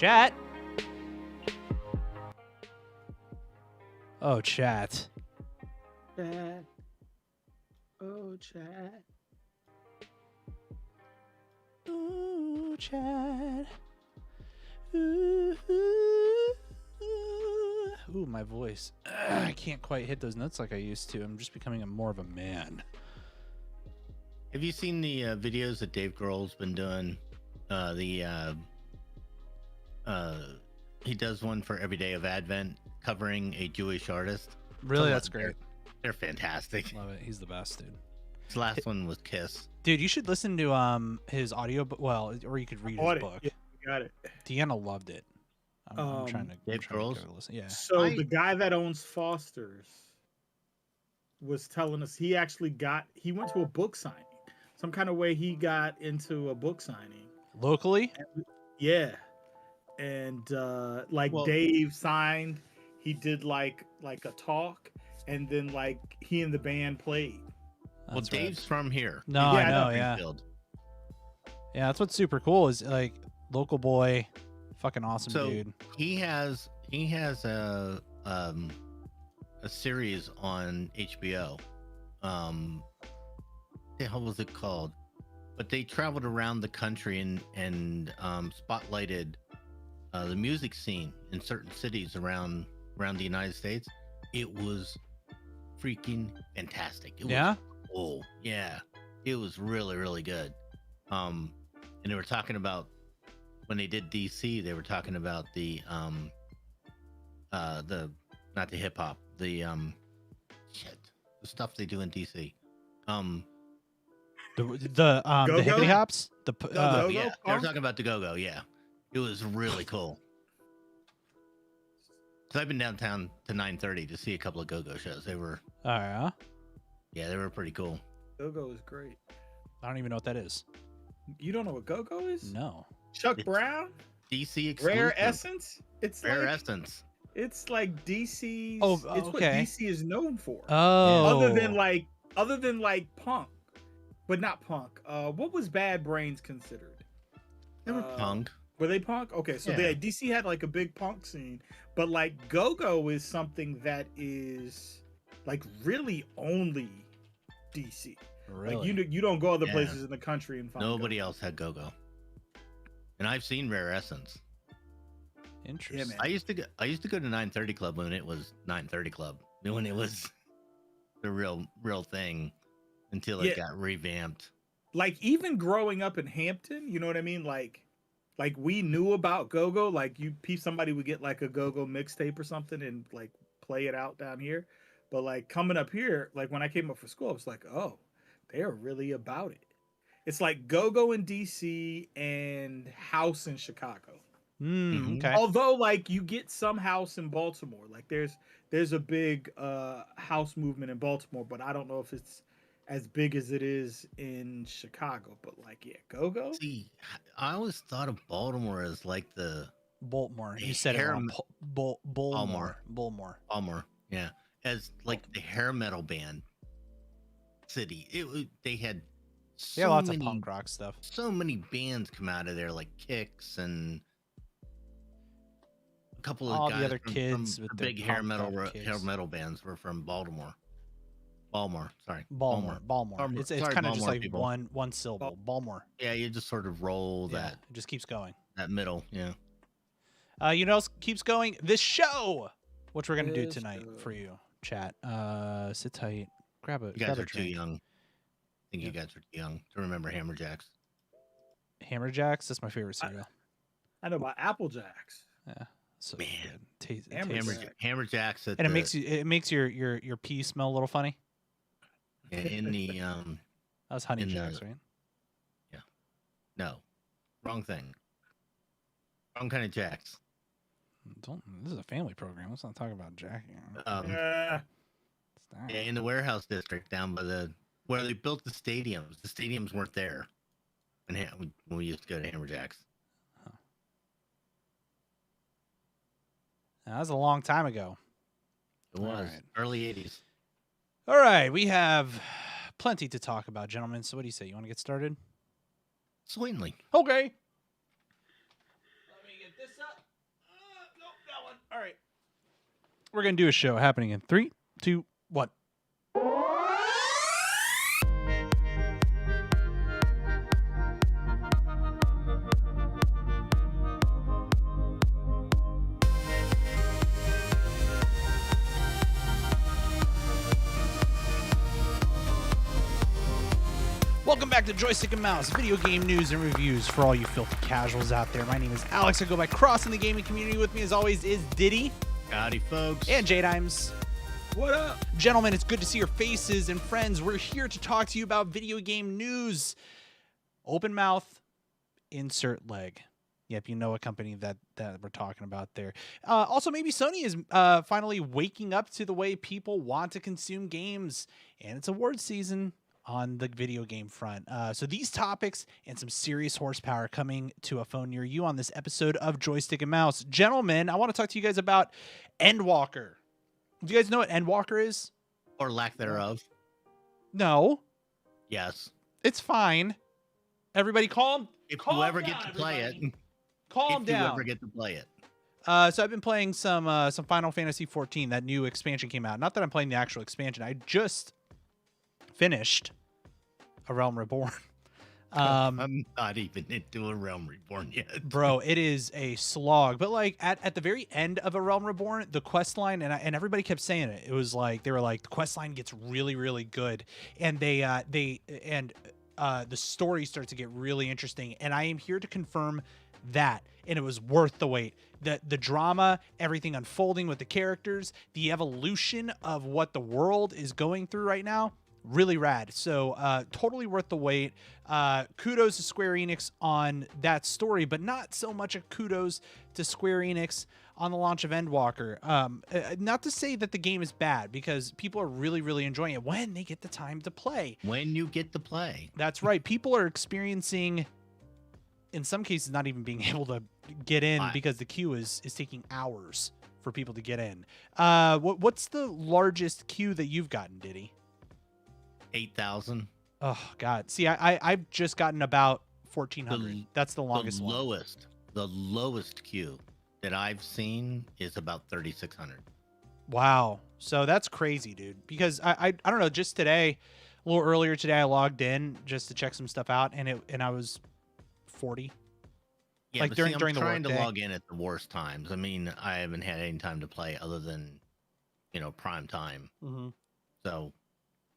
Chat. Oh, chat. Chat. Oh, chat. Ooh, chat. Ooh, ooh, ooh. Ooh, my voice. I can't quite hit those notes like I used to. I'm just becoming more of a man. Have you seen the videos that Dave Grohl's been doing? He does one for every day of Advent covering a Jewish artist. Really, that's great. They're fantastic. Love it. He's the best, dude. His last one was Kiss. Dude, you should listen to his audio, well, or you could read his book. Yeah, you got it. Deanna loved it. I'm trying to Dave Grohl's? go listen. Yeah. So the guy that owns Foster's was telling us he went to a book signing. Some kind of way he got into a book signing. Locally? Yeah. And Dave signed, he did like a talk, and then like he and the band played. Well, Dave's from here. No, I know, yeah. Yeah, that's what's super cool is like local boy, fucking awesome dude. He has a series on HBO. The hell was it called? But they traveled around the country and spotlighted the music scene in certain cities around the United States. It was freaking fantastic. It was cool. Yeah, it was really, really good. And they were talking about when they did DC, they were talking about the not the hip hop, the stuff they do in DC. The hippity hops, yeah, they were talking about the go-go. Yeah, it was really cool. Cause I've been downtown to 9:30 to see a couple of go-go shows. They were, yeah, they were pretty cool. Go-go is great. I don't even know what that is. You don't know what go-go is? No. Chuck Brown, DC exclusive. Rare Essence. It's Rare Essence. It's like DC's. It's what okay. DC is known for. Oh. Other than like punk, but not punk. What was Bad Brains considered? They were punk. Were they punk? Okay, so DC had like a big punk scene, but like go-go is something that is like really only DC. Really? Like you don't go other places in the country and find nobody else had go-go. And I've seen Rare Essence. Interesting. Yeah, man. I used to go to 9:30 Club when it was 9:30 Club. When it was the real thing until it got revamped. Like even growing up in Hampton, you know what I mean? Like we knew about go-go. Like somebody would get like a go-go mixtape or something and like play it out down here. But like coming up here, like when I came up for school, I was like, oh, they're really about it. It's like go-go in DC and house in Chicago. Okay. Although like you get some house in Baltimore. Like there's a big house movement in Baltimore, but I don't know if it's as big as it is in Chicago. But like, yeah, go-go. See, I always thought of Baltimore as like the Baltimore. You said it wrong. Baltimore. Yeah, as like the hair metal band city. They had lots of punk rock stuff. So many bands come out of there, like Kicks and a couple of guys the other kids from with big hair metal bands were from Baltimore. Baltimore. It's kind of just like people. one syllable. Baltimore. Yeah, you just sort of roll that. It just keeps going. That middle, yeah. You know what else keeps going? This show, which we're gonna do tonight for you, chat. Sit tight. Grab a. You guys are too young. I think you guys are too young to remember Hammer Jacks. Hammer Jacks. That's my favorite cereal. I know about Apple Jacks. Yeah. So good. Hammer Jacks. And it makes your pee smell a little funny. Yeah, in the that was Honey Jacks, right? Yeah. No, wrong thing. Wrong kind of Jacks. This is a family program. Let's not talk about jacking. Yeah, in the warehouse district down by where they built the stadiums. The stadiums weren't there when we used to go to Hammer Jacks. That was a long time ago. It was early 80s. All right, we have plenty to talk about, gentlemen. So what do you say? You want to get started? Certainly. Okay. Let me get this up. We're going to do a show happening in 3, 2, 1. Welcome back to Joystick and Mouse, video game news and reviews for all you filthy casuals out there. My name is Alex. I go by Cross in the gaming community. With me, as always, is Diddy. Howdy, folks. And J-Dimes. What up? Gentlemen, it's good to see your faces. And friends, we're here to talk to you about video game news. Open mouth, insert leg. Yep, you know what company that we're talking about there. Also, maybe Sony is finally waking up to the way people want to consume games. And it's awards season on the video game front. So these topics and some serious horsepower coming to a phone near you on this episode of Joystick and Mouse. Gentlemen, I want to talk to you guys about Endwalker. Do you guys know what Endwalker is? Or lack thereof. No. Yes. It's fine. Everybody calm. If calm you ever down, get to play everybody. it. Calm if down. you ever get to play it. So I've been playing some Final Fantasy 14. That new expansion came out. Not that I'm playing the actual expansion. I just finished A Realm Reborn. I'm not even into A Realm Reborn yet. Bro, it is a slog. But like at the very end of A Realm Reborn, the quest line, and everybody kept saying it. It was like they were like the quest line gets really, really good, and the story starts to get really interesting. And I am here to confirm that, and it was worth the wait. The drama, everything unfolding with the characters, the evolution of what the world is going through right now. Really rad. So totally worth the wait. Kudos to Square Enix on that story, but not so much a kudos to Square Enix on the launch of Endwalker. Not to say that the game is bad, because people are really, really enjoying it when they get the time to play. When you get to play. That's right. People are experiencing, in some cases, not even being able to get in because the queue is taking hours for people to get in. What's the largest queue that you've gotten, Diddy? 8,000. Oh God! See, I've just gotten about 1,400. That's the longest one. The lowest queue that I've seen is about 3,600. Wow! So that's crazy, dude. Because I don't know. Just today, a little earlier today, I logged in just to check some stuff out, and I was 40. Yeah, like during the I'm trying to workday. log in at the worst times. I mean, I haven't had any time to play other than, prime time. Mm-hmm. So.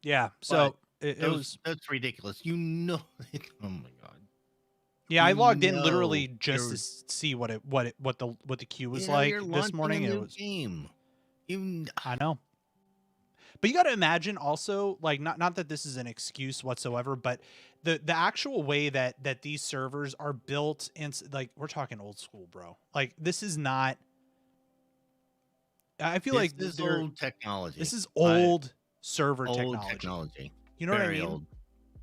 Yeah. So it was. That's ridiculous. Oh my God. Yeah, I logged in literally just to see what the queue was like this morning. It was game. I know. But you got to imagine also, like, not that this is an excuse whatsoever, but the actual way that these servers are built, and like, we're talking old school, bro. Like, this is not. I feel like this is old technology. This is old server technology. You know what I mean? Old.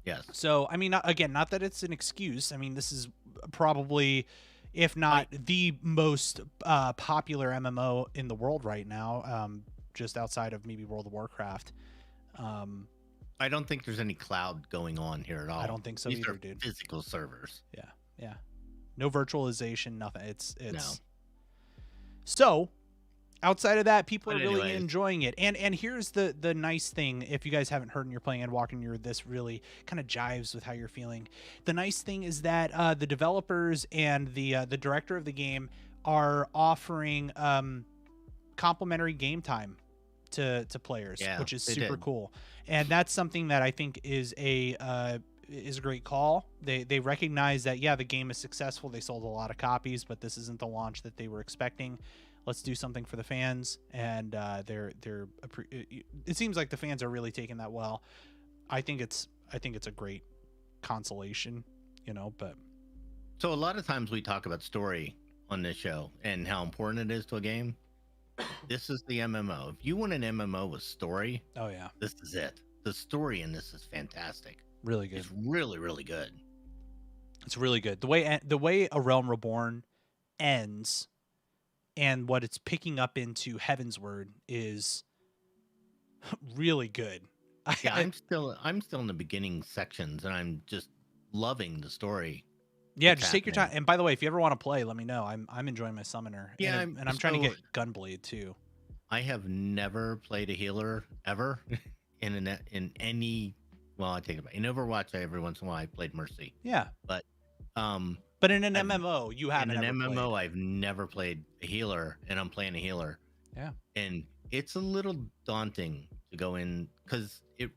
Yes. So, I mean, not that it's an excuse. I mean, this is probably, if not the most popular MMO in the world right now, just outside of maybe World of Warcraft. I don't think there's any cloud going on here at all. I don't think so These either, are dude. Physical servers. Yeah. No virtualization, nothing. It's No. So, outside of that, people But are really anyways. enjoying it. And here's the nice thing, if you guys haven't heard and you're playing Endwalker, this really kind of jives with how you're feeling. The nice thing is that the developers and the director of the game are offering complimentary game time to players, which is super cool. And that's something that I think is a great call. They recognize that, the game is successful. They sold a lot of copies, but this isn't the launch that they were expecting. Let's do something for the fans, and it seems like the fans are really taking that well. I think it's a great consolation, but So a lot of times we talk about story on this show and how important it is to a game. This is the MMO. If you want an MMO with story, oh yeah, this is it. The story in this is fantastic. Really good. It's really, really good. It's really good. The way A Realm Reborn ends and what it's picking up into Heavensward is really good. Yeah, I'm still in the beginning sections, and I'm just loving the story. Yeah, just take your time. And by the way, if you ever want to play, let me know. I'm enjoying my summoner. Yeah, and I'm trying to get Gunblade too. I have never played a healer ever in any. Well, I take it back. In Overwatch, every once in a while I played Mercy, Yeah. but um, But in an I've- MMO, you in haven't an ever MMO, played. I've never played a healer, and I'm playing a healer. Yeah. And it's a little daunting to go in because it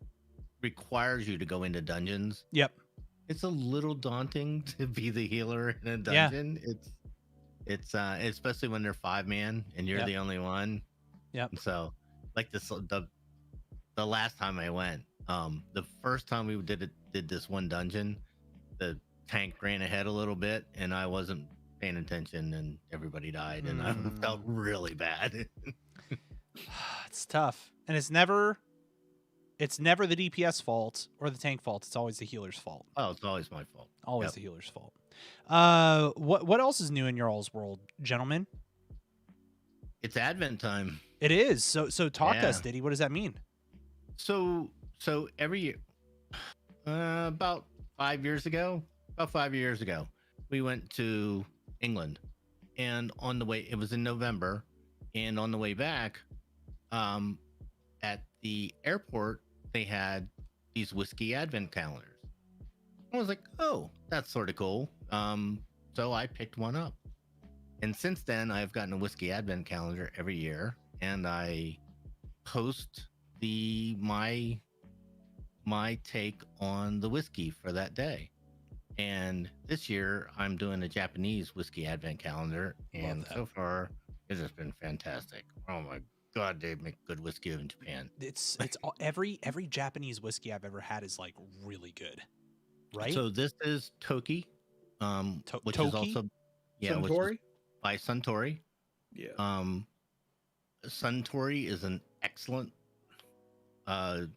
requires you to go into dungeons. Yep. It's a little daunting to be the healer in a Yeah. dungeon. It's especially when they're 5-man and you're Yep. the only one. Yep. And so like the last time I went, the first time we did this one dungeon, the tank ran ahead a little bit and I wasn't paying attention and everybody died and I felt really bad. It's tough. And it's never the DPS fault or the tank fault. It's always the healer's fault. Oh, it's always my fault. Always Yep. the healer's fault. What else is new in your all's world, gentlemen? It's Advent time. It is. So talk to us, Yeah. Diddy. What does that mean? So every year, about 5 years ago, we went to England, and on the way, it was in November, and on the way back, at the airport, they had these whiskey advent calendars. I was like, oh, that's sort of cool. So I picked one up, and since then, I've gotten a whiskey advent calendar every year, and I post my take on the whiskey for that day. And this year I'm doing a Japanese whiskey advent calendar, and so far it has been fantastic. Oh my god, they make good whiskey in Japan. It's every Japanese whiskey I've ever had is like really good, right? So this is Toki, which is Toki? also which is Suntory? by Suntory. Yeah. Suntory is an excellent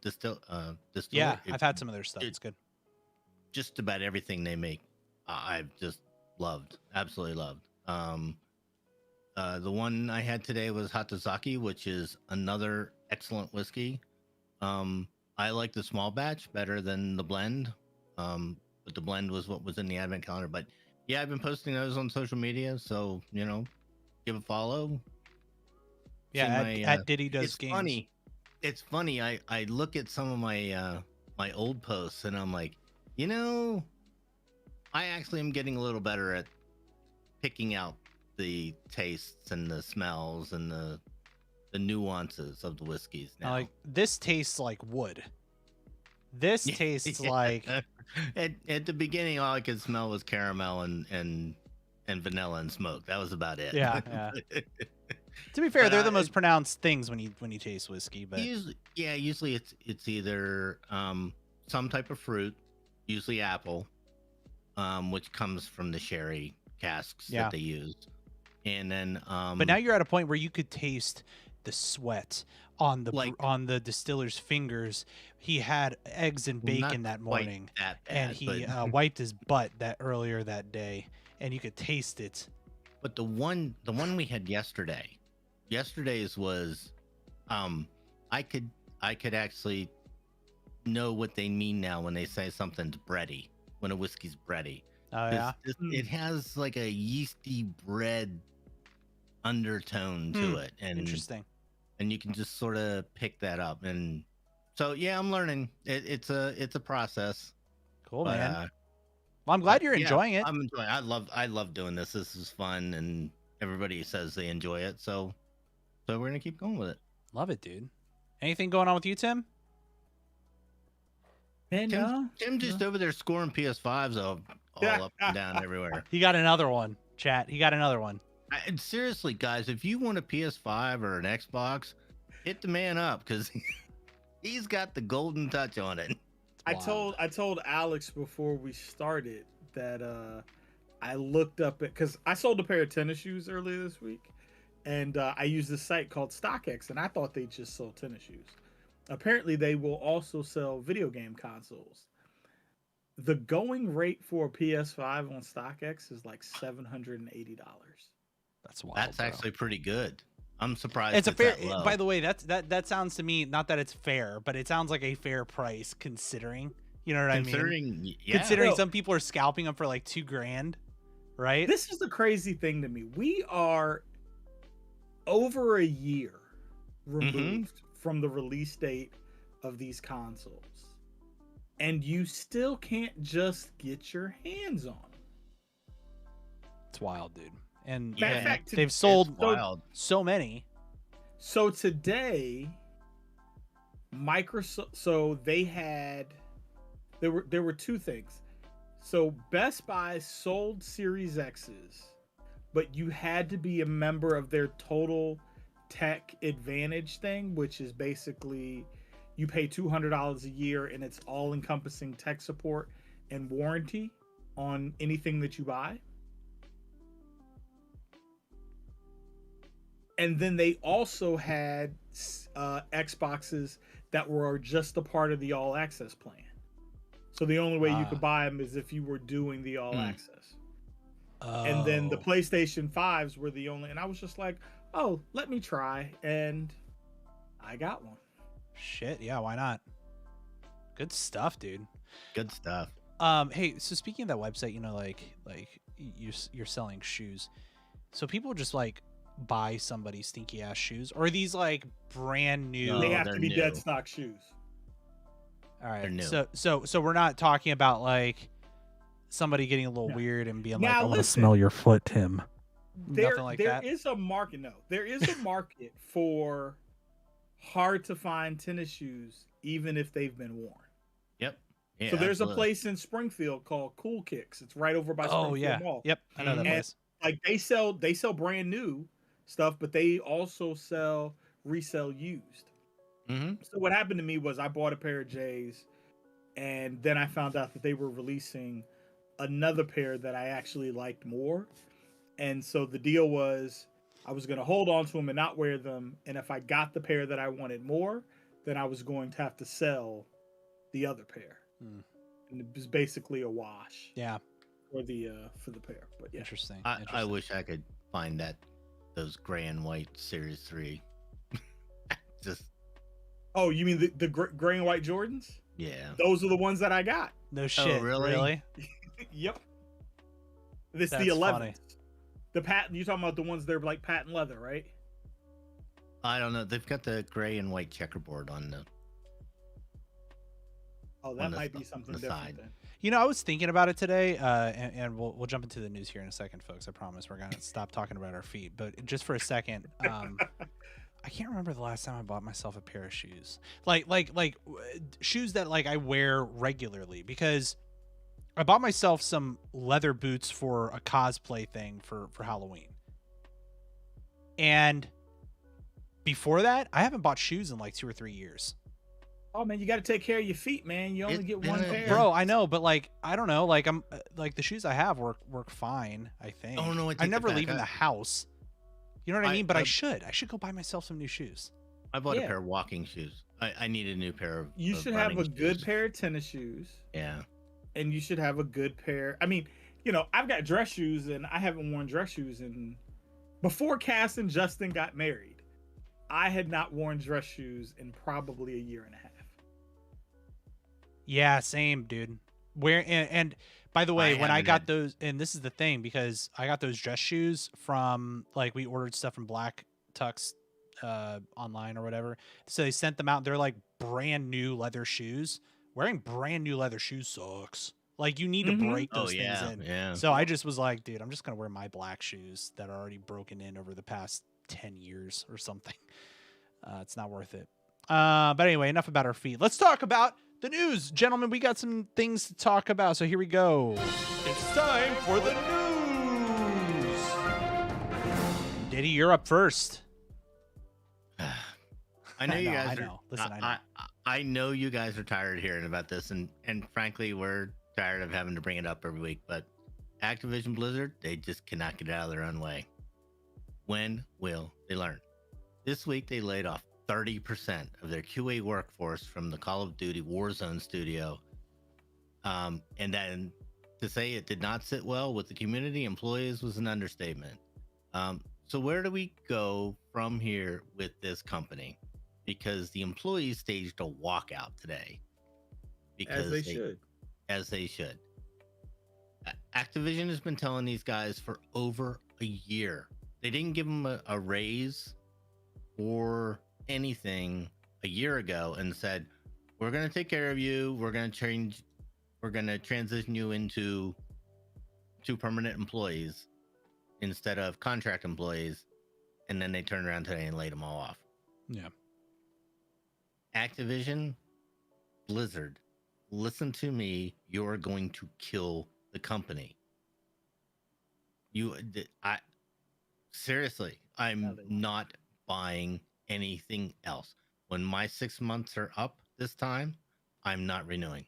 distiller. Yeah, I've had some of their stuff. it- It's good. Just about everything they make, I've just absolutely loved. The one I had today was Hatazaki, which is another excellent whiskey. I like the small batch better than the blend, but the blend was what was in the advent calendar. But yeah, I've been posting those on social media, so give a follow. Yeah, See at Diddy Does it's Games. funny. It's funny. I look at some of my my old posts and I'm like, I actually am getting a little better at picking out the tastes and the smells and the nuances of the whiskeys now. Like, this tastes like wood. This tastes like at the beginning, all I could smell was caramel and vanilla and smoke. That was about it. Yeah. To be fair, But, they're the most pronounced things when you taste whiskey. But usually it's either some type of fruit, usually apple, which comes from the sherry casks that they use, and then but now you're at a point where you could taste the sweat on the distiller's fingers. He had eggs and bacon that morning, and he wiped his butt earlier that day, and you could taste it. But the one we had yesterday's was I could actually know what they mean now when they say something's bready, when a whiskey's bready. Oh yeah. It has like a yeasty bread undertone to it, and Interesting. And you can just sort of pick that up. And so yeah, I'm learning. It's a process. Cool, but, man. Well, I'm glad you're enjoying it. I'm enjoying. I love doing this. This is fun, and everybody says they enjoy it. So we're gonna keep going with it. Love it, dude. Anything going on with you, Tim? And Tim just over there scoring PS5s all up and down everywhere. He got another one, chat. He got another one. And seriously, guys, if you want a PS5 or an Xbox, hit the man up because he's got the golden touch on it. I told Alex before we started that I looked up it because I sold a pair of tennis shoes earlier this week, and I used this site called StockX, and I thought they just sold tennis shoes. Apparently, they will also sell video game consoles. The going rate for a PS5 on StockX is like $780. That's wild. That's actually pretty good. I'm surprised. It's a fair. that low. By the way, that sounds to me, not that it's fair, but it sounds like a fair price considering. You know what I mean? Considering some people are scalping them for like $2,000, right? This is the crazy thing to me. We are over a year removed from the release date of these consoles, and you still can't just get your hands on them. It's wild, dude. And Matter of and fact, they've It's sold wild. so many. So today, Microsoft. So they had. There were two things. So Best Buy sold Series X's, but you had to be a member of their Total Tech Advantage thing, which is basically you pay $200 a year and it's all encompassing tech support and warranty on anything that you buy. And then they also had Xboxes that were just a part of the All Access plan. So the only way you could buy them is if you were doing the All Access. And then the PlayStation 5s were the only, and I was just like, oh, let me try. And I got one. Shit, yeah, why not? Good stuff, dude. Good stuff. Hey, so speaking of that website, you know, like you're selling shoes. So people just like buy somebody's stinky ass shoes, or are these like brand new? No, They have they're to be new. dead stock shoes. All They're new. right. So we're not talking about like somebody getting a little No. weird and being Now, like, I want to listen. smell your foot, Tim. There Nothing like that. is a market. No, there is a market for hard to find tennis shoes, even if they've been worn. Yep. Yeah, So there's absolutely. a place in Springfield called Cool Kicks. It's right over by Oh Springfield yeah. Mall. Yep. I know that Mhm. place. Like they sell brand new stuff, but they also resell used. Mm-hmm. So what happened to me was I bought a pair of J's, and then I found out that they were releasing another pair that I actually liked more. And so the deal was I was going to hold on to them and not wear them. And if I got the pair that I wanted more, then I was going to have to sell the other pair. Hmm. And it was basically a wash Yeah. for the pair. But yeah. Interesting. I wish I could find those gray and white Series 3. Just Oh, you mean the gray and white Jordans? yeah. Those are the ones that I got. No shit. really? Yep. This That's the 11th. funny. The patent. You talking about the ones that are like patent leather, right? I don't know. They've got the gray and white checkerboard on the. Oh, On that the might be s- something the different side. then. You know, I was thinking about it today, and we'll jump into the news here in a second, folks. I promise we're gonna stop talking about our feet, but just for a second, I can't remember the last time I bought myself a pair of shoes, shoes that like I wear regularly, because I bought myself some leather boots for a cosplay thing for Halloween, and before that, I haven't bought shoes in like 2 or 3 years. Oh man, you got to take care of your feet, man. You only get one yeah. pair. Bro, I know, but like I don't know, like I'm like the shoes I have work fine, I think. Oh, no, I take I'm that never back. leaving the house. You know what I mean? But I I- should go buy myself some new shoes. I bought Yeah. a pair of walking shoes. I need a new pair of. You of should have running a good shoes. pair of tennis shoes, Yeah. and you should have a good pair. I mean, you know, I've got dress shoes, and I haven't worn dress shoes in before Cass and Justin got married. I had not worn dress shoes in probably a year and a half. Yeah, same, dude. Where and by the way, I when I haven't got had- those, and this is the thing, because I got those dress shoes from like we ordered stuff from Black Tux online or whatever. So they sent them out. They're like brand new leather shoes. Wearing brand new leather shoes sucks. Like you need to Mhm. break Oh those yeah. things in. Yeah. So I just was like, dude, I'm just gonna wear my black shoes that are already broken in over the past 10 years or something. It's not worth it. But anyway, enough about our feet. Let's talk about the news, gentlemen. We got some things to talk about, so here we go. It's time for the news. Diddy, you're up first. I know you I guys. know. Listen, I know. I know you guys are tired of hearing about this, and frankly, we're tired of having to bring it up every week. But Activision Blizzard, they just cannot get out of their own way. When will they learn? This week, they laid off 30% of their QA workforce from the Call of Duty Warzone studio, and then to say it did not sit well with the community employees was an understatement. So where do we go from here with this company? Because the employees staged a walkout today. As they should. As they should. Activision has been telling these guys for over a year. They didn't give them a raise or anything a year ago and said, we're going to take care of you. We're going to transition you into permanent employees instead of contract employees. And then they turned around today and laid them all off. Yeah. Activision, Blizzard, listen to me. You're going to kill the company. Seriously, I'm not buying anything else. When my 6 months are up this time, I'm not renewing.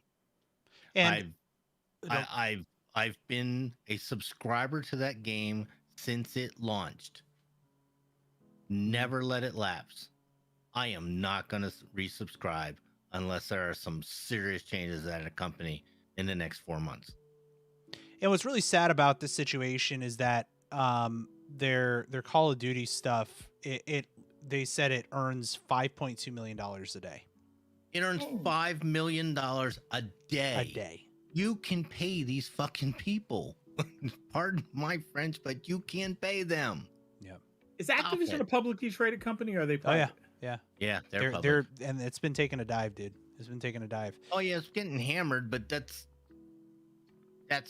And I've been a subscriber to that game since it launched. Never let it lapse. I am not going to resubscribe unless there are some serious changes at a company in the next 4 months. And what's really sad about this situation is that their Call of Duty stuff, they said it earns $5.2 million a day. It earns $5 million a day. A day. You can pay these fucking people. Pardon my French, but you can't pay them. Yep. Is Activision a publicly traded company, or are they private? Yeah, they're and it's been taking a dive, dude. It's been taking a dive. Oh yeah, it's getting hammered, but that's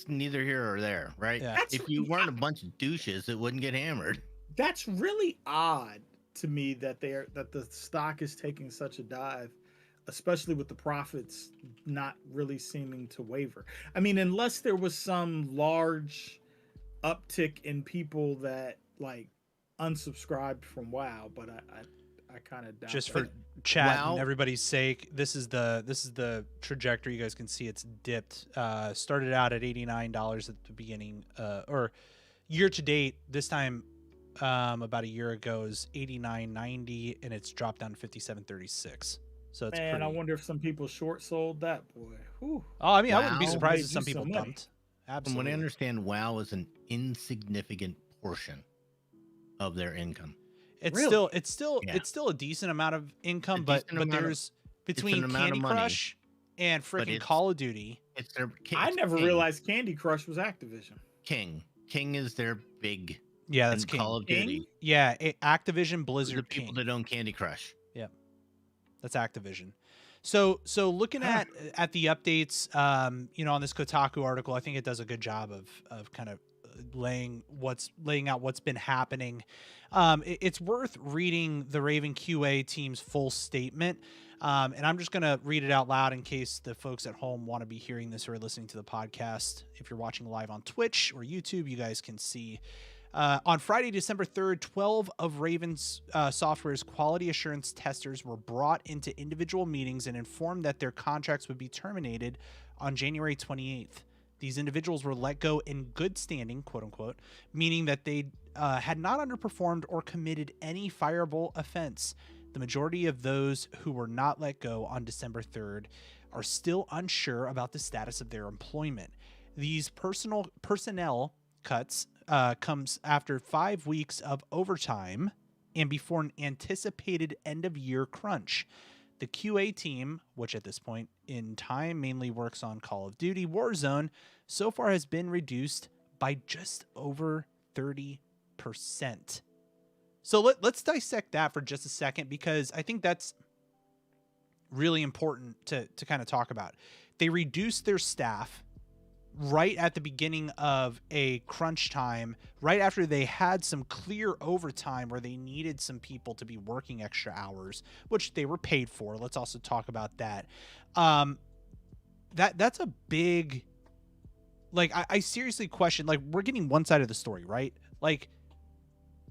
neither here or there, right? Yeah. If you weren't a bunch of douches, it wouldn't get hammered. That's really odd to me that the stock is taking such a dive, especially with the profits not really seeming to waver. I mean, unless there was some large uptick in people that like unsubscribed from WoW, but I kind of doubt. Just that. for chat WoW? and everybody's sake, this is the trajectory. You guys can see it's dipped. Started out at $89 at the beginning, or year to date. This time, about a year ago, is $89.90, and it's dropped down to $57.36. So it's Man, pretty... I wonder if some people short sold that boy. Whew. Oh, I mean, I wouldn't be WoW surprised made if some you some people money. dumped. From Absolutely. what I understand, WoW is an insignificant portion of their income. It's Really? it's still a decent amount of income, A but decent amount of- there's between amount of Candy money, Crush and freaking it's- Call of Duty. It's their. I never King. realized Candy Crush was Activision. King is their big. Yeah, that's and King. Call of King? Duty. Yeah, Activision, The Blizzard, people King. that own Candy Crush. That's Activision. So looking at the updates, on this Kotaku article, I think it does a good job of kind of laying out what's been happening. It's worth reading the Raven QA team's full statement. And I'm just going to read it out loud in case the folks at home want to be hearing this or listening to the podcast. If you're watching live on Twitch or YouTube, you guys can see. On Friday, December 3rd, 12 of Raven's Software's quality assurance testers were brought into individual meetings and informed that their contracts would be terminated on January 28th. These individuals were let go in good standing, quote unquote, meaning that they had not underperformed or committed any fireable offense. The majority of those who were not let go on December 3rd are still unsure about the status of their employment. These personnel cuts comes after 5 weeks of overtime and before an anticipated end-of-year crunch. The QA team, which at this point in time mainly works on Call of Duty Warzone, so far has been reduced by just over 30%. So let's dissect that for just a second, because I think that's really important to kind of talk about. They reduced their staff right at the beginning of a crunch time, right after they had some clear overtime where they needed some people to be working extra hours, which they were paid for. Let's also talk about that. That's a big, like, I seriously question, like, we're getting one side of the story, right? Like,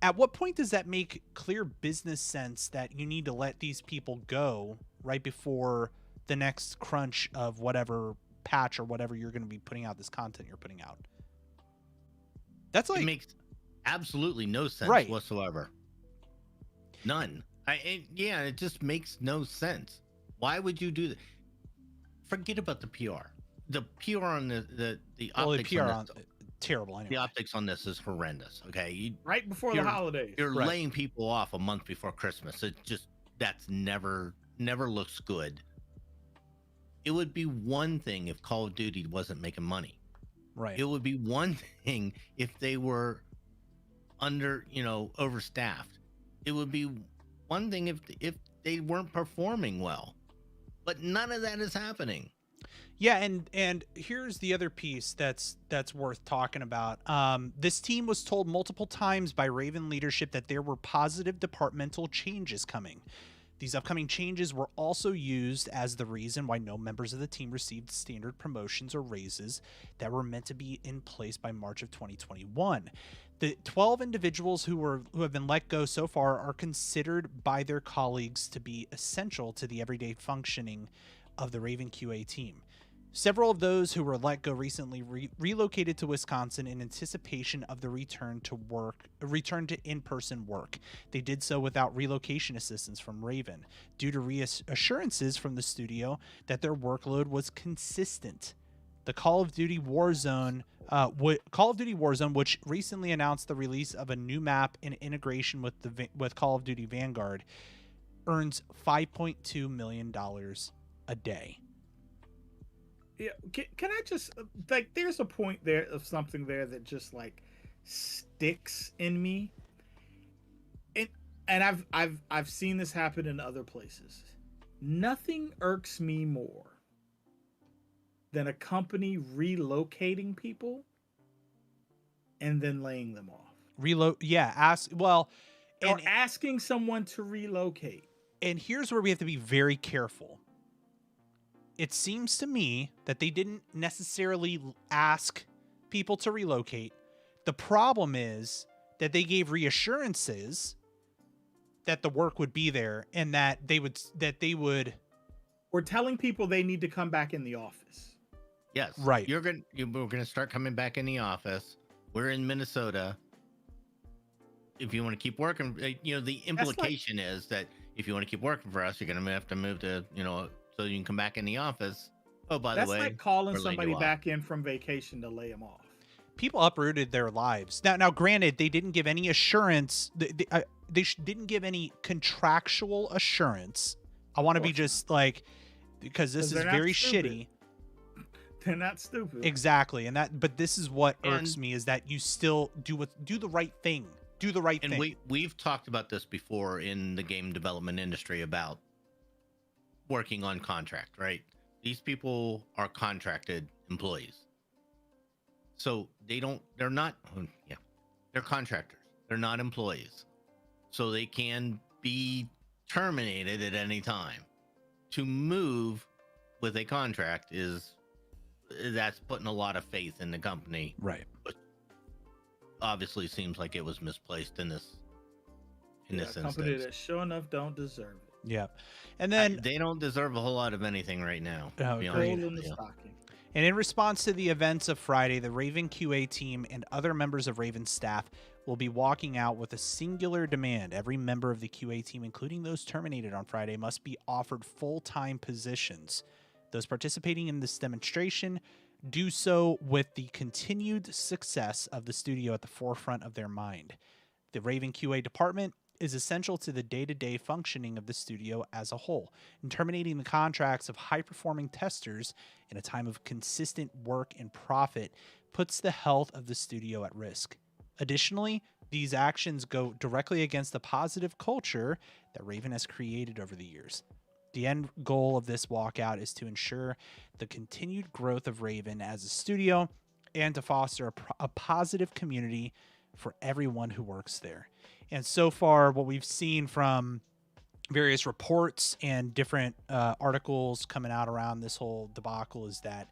at what point does that make clear business sense that you need to let these people go right before the next crunch of whatever patch or whatever you're going to be putting out, this content you're putting out? That's like, It makes absolutely no sense Right. whatsoever. None. It just makes no sense. Why would you do that? Forget about the PR. The PR on the optics PR on on this, terrible anyway. the optics on this is horrendous. Okay, Right before the You're- holidays. you're Right. laying people off a month before Christmas. It just, that's never looks good. It would be one thing if Call of Duty wasn't making money. Right. It would be one thing if they were overstaffed. It would be one thing if they weren't performing well. But none of that is happening. Yeah, and here's the other piece that's worth talking about. This team was told multiple times by Raven leadership that there were positive departmental changes coming. These upcoming changes were also used as the reason why no members of the team received standard promotions or raises that were meant to be in place by March of 2021. The 12 individuals who have been let go so far are considered by their colleagues to be essential to the everyday functioning of the Raven QA team. Several of those who were let go recently relocated to Wisconsin in anticipation of the return to in-person work. They did so without relocation assistance from Raven, due to reassurances from the studio that their workload was consistent. The Call of Duty Warzone, which recently announced the release of a new map in integration with Call of Duty Vanguard, earns $5.2 million a day. Yeah, can I just like? There's a point there of something there that just like sticks in me, and I've seen this happen in other places. Nothing irks me more than a company relocating people and then laying them off. Or asking someone to relocate. And here's where we have to be very careful. It seems to me that they didn't necessarily ask people to relocate. The problem is that they gave reassurances that the work would be there and that they would. We're telling people they need to come back in the office. Yes. Right. We're gonna start coming back in the office. We're in Minnesota. If you want to keep working, the implication is that if you want to keep working for us, you're gonna have to move to, so you can come back in the office. Oh, by the way, that's like calling somebody back in from vacation to lay them off. People uprooted their lives. Now, granted, they didn't give any assurance. They didn't give any contractual assurance. I want to be just like, because this is very shitty. They're not stupid. Exactly, but this is what irks me, is that you still do the right thing. Do the right thing. And we've talked about this before in the game development industry about working on contract, right? These people are contracted employees. So they're contractors. They're not employees. So they can be terminated at any time. To move with a contract that's putting a lot of faith in the company. Right. But obviously seems like it was misplaced in this instance. A company that sure enough don't deserve it. Yeah. And then they don't deserve a whole lot of anything right now. Oh, and in response to the events of Friday, the Raven QA team and other members of Raven staff will be walking out with a singular demand. Every member of the QA team, including those terminated on Friday, must be offered full-time positions. Those participating in this demonstration do so with the continued success of the studio at the forefront of their mind. The Raven QA department is essential to the day-to-day functioning of the studio as a whole, and terminating the contracts of high-performing testers in a time of consistent work and profit puts the health of the studio at risk. Additionally, these actions go directly against the positive culture that Raven has created over the years. The end goal of this walkout is to ensure the continued growth of Raven as a studio and to foster a positive community for everyone who works there. And so far, what we've seen from various reports and different articles coming out around this whole debacle is that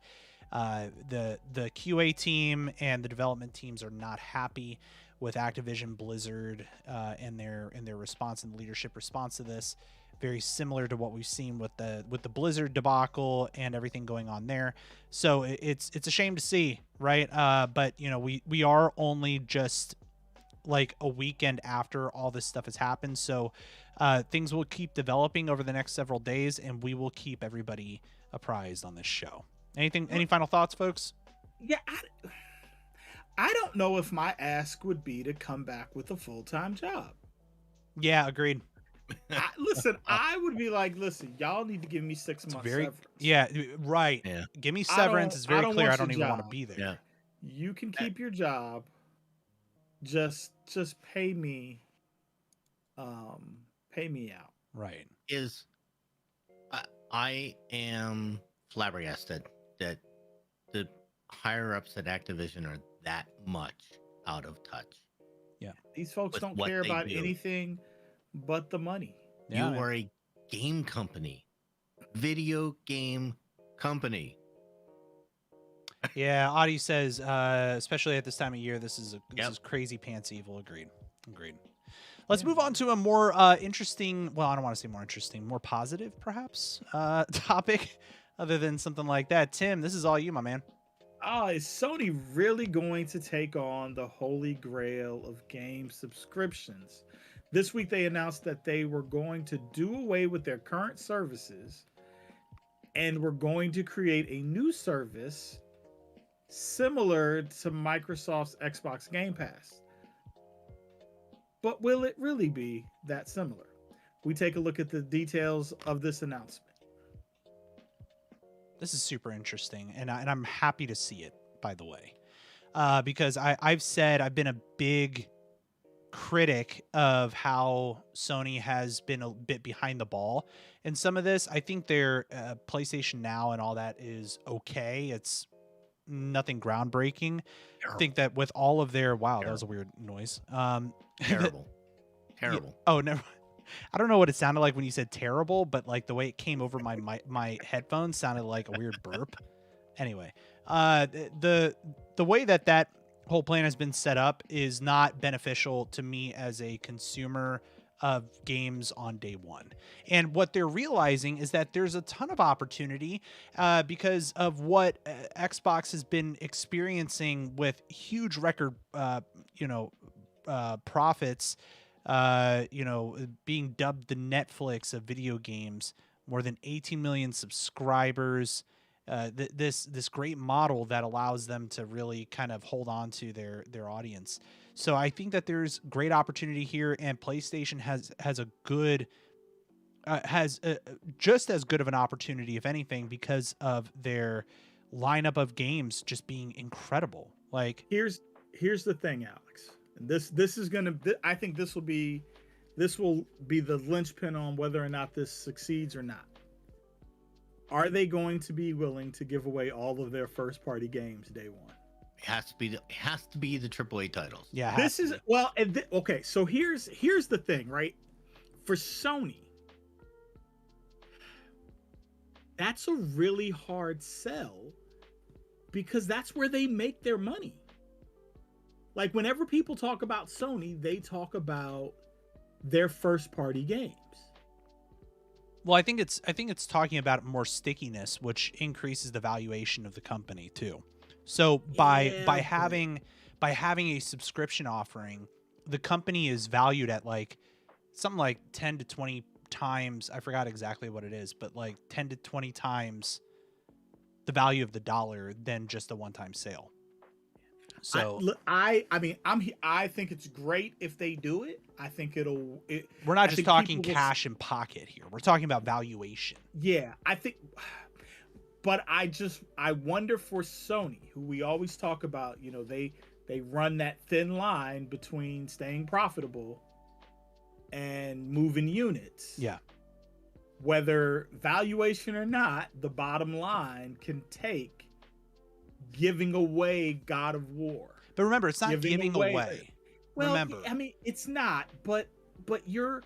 the QA team and the development teams are not happy with Activision Blizzard and their response and leadership response to this. Very similar to what we've seen with the Blizzard debacle and everything going on there. So it's a shame to see, right? But we are only just like a weekend after all this stuff has happened. So things will keep developing over the next several days, and we will keep everybody apprised on this show. Any final thoughts, folks? Yeah, I don't know if my ask would be to come back with a full-time job. Yeah, agreed. I would be like, listen, y'all need to give me 6 months severance. Yeah, right. Yeah. Give me severance. It's very clear I don't even want to be there. Yeah. You can keep your job. Just pay me out. Right. is I am flabbergasted that the higher ups at Activision are that much out of touch These folks with don't what care they about do. anything but the money. Yeah, You man. are a game company, video game company. Yeah, Audie says, especially at this time of year, this is Yep. crazy pants evil. Agreed. Let's Yeah. move on to a more interesting. Well, I don't want to say more interesting, more positive, perhaps, topic, other than something like that. Tim, this is all you, my man. Oh, is Sony really going to take on the holy grail of game subscriptions? This week they announced that they were going to do away with their current services and were going to create a new service similar to Microsoft's Xbox Game Pass. But will it really be that similar? We take a look at the details of this announcement. This is super interesting, and I'm happy to see it. By the way, because I've said I've been a big critic of how Sony has been a bit behind the ball in some of this. I think their PlayStation Now and all that is okay. It's nothing groundbreaking. I think that with all of their that was a weird noise. Terrible. Terrible. Oh, never. I don't know what it sounded like when you said terrible, but like the way it came over my headphones sounded like a weird burp. Anyway, the way that whole plan has been set up is not beneficial to me as a consumer of games on day one. And what they're realizing is that there's a ton of opportunity because of what Xbox has been experiencing with huge record, profits. Being dubbed the Netflix of video games, more than 18 million subscribers. This great model that allows them to really kind of hold on to their audience. So I think that there's great opportunity here, and PlayStation has a good just as good of an opportunity, if anything, because of their lineup of games just being incredible. Like Here's the thing, Alex. And this is gonna. I think this will be the linchpin on whether or not this succeeds or not. Are they going to be willing to give away all of their first party games day one? It has to be the AAA titles. yeah, This is well. Okay, so here's the thing, right? For Sony, that's a really hard sell because that's where they make their money. Like whenever people talk about Sony, they talk about their first party games. Well, I think it's talking about more stickiness, which increases the valuation of the company too. So by having a subscription offering, the company is valued at like something like 10 to 20 times. I forgot exactly what it is, but like 10 to 20 times the value of the dollar than just a one-time sale. So I think it's great if they do it. I think we're not just talking cash in pocket here. We're talking about valuation. Yeah, I think, but I wonder for Sony, who we always talk about, they run that thin line between staying profitable and moving units. Yeah. Whether valuation or not, the bottom line can take giving away God of War. But remember, it's not giving away. Well, remember, I mean, it's not, but you are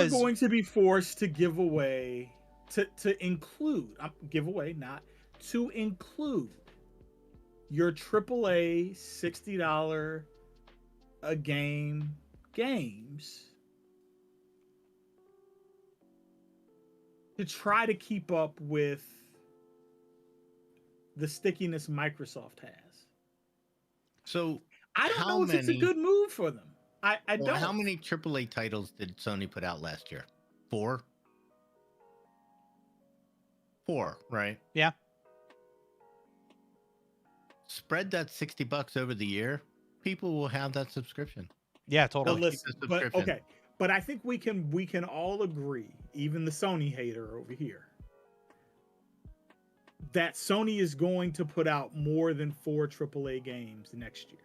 going to be forced to give away to include give away, not to include your AAA $60 a game games to try to keep up with the stickiness Microsoft has. So I don't know if it's a good move for them. I don't. How many AAA titles did Sony put out last year? 4? 4, right? Yeah. Spread that $60 over the year. People will have that subscription. Yeah, totally. Listen, but I think we can all agree, even the Sony hater over here, that Sony is going to put out more than 4 AAA games next year.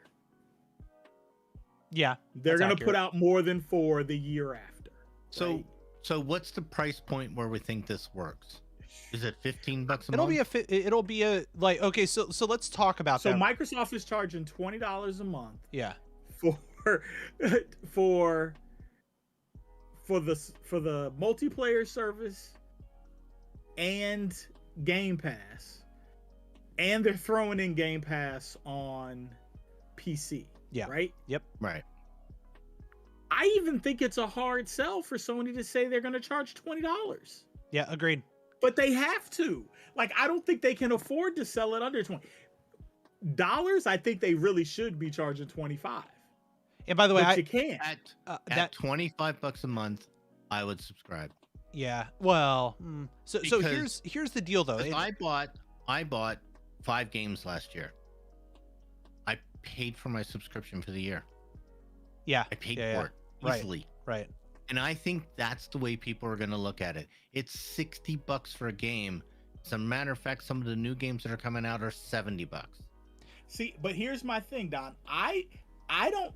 Yeah. They're going to put out more than 4 the year after. So right? so what's the price point where we think this works? Is it $15 a It'll month? it'll be a like okay, so let's talk about So that. Microsoft is charging $20 a month Yeah. for for for the multiplayer service and Game Pass, and they're throwing in Game Pass on PC. Yeah. Right. Yep. Right. I even think it's a hard sell for Sony to say they're going to charge $20. Yeah, agreed. But they have to. Like, I don't think they can afford to sell it under $20. I think they really should be charging 25. And by the way, But you can't. At $25 a month, I would subscribe. yeah. Well, so Because- here's the deal though. 'Cause I bought 5 games last year. I paid for my subscription for the year. Yeah. I paid yeah, for it Right. easily. Right. And I think that's the way people are going to look at it. It's $60 for a game. As a matter of fact, some of the new games that are coming out are $70. See, but here's my thing, Don. I don't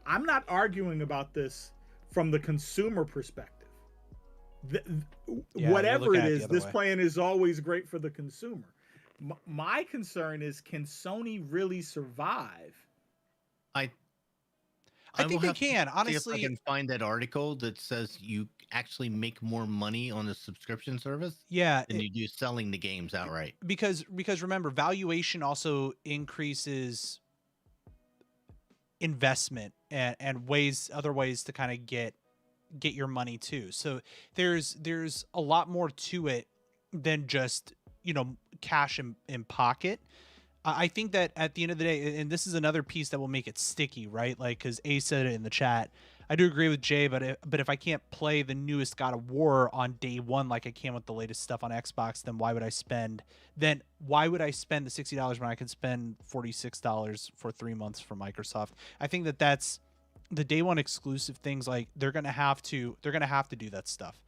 I'm not arguing about this from the consumer perspective. Yeah, Whatever you're looking it at it is, the other this way. plan is always great for the consumer. My concern is, can Sony really survive? I think will they have to can. see Honestly, if I can find that article that says you actually make more money on a subscription service yeah, than you do selling the games outright. because remember, valuation also increases investment and other ways to kind of get your money too. So there's a lot more to it than just, cash in pocket. I think that at the end of the day, and this is another piece that will make it sticky, right? Like, because A said it in the chat. I do agree with Jay, but if I can't play the newest God of War on day one like I can with the latest stuff on Xbox, then why would I spend the $60 when I can spend $46 for 3 months from Microsoft? I think that's the day one exclusive things. Like, they're gonna have to do that stuff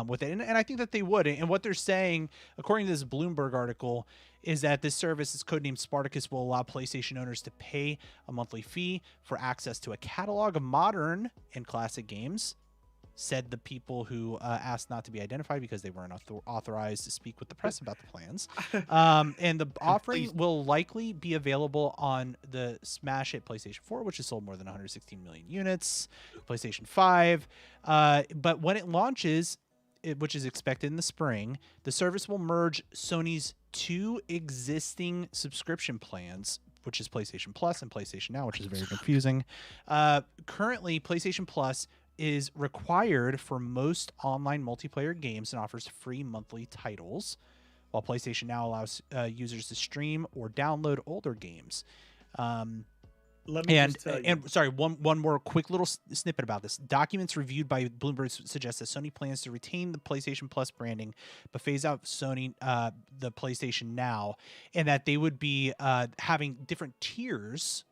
with it, and I think that they would. And what they're saying, according to this Bloomberg article, is that this service is codenamed Spartacus, will allow PlayStation owners to pay a monthly fee for access to a catalog of modern and classic games, said the people who asked not to be identified because they weren't authorized to speak with the press about the plans. And the offering will likely be available on the smash hit PlayStation 4, which has sold more than 116 million units, PlayStation 5. But when it launches, which is expected in the spring, the service will merge Sony's 2 existing subscription plans, which is PlayStation Plus and PlayStation Now, which is very confusing. Currently, PlayStation Plus is required for most online multiplayer games and offers free monthly titles, while PlayStation Now allows users to stream or download older games. Let me just tell you. And sorry, one more quick little snippet about this. Documents reviewed by Bloomberg suggest that Sony plans to retain the PlayStation Plus branding, but phase out the PlayStation Now, and that they would be having different tiers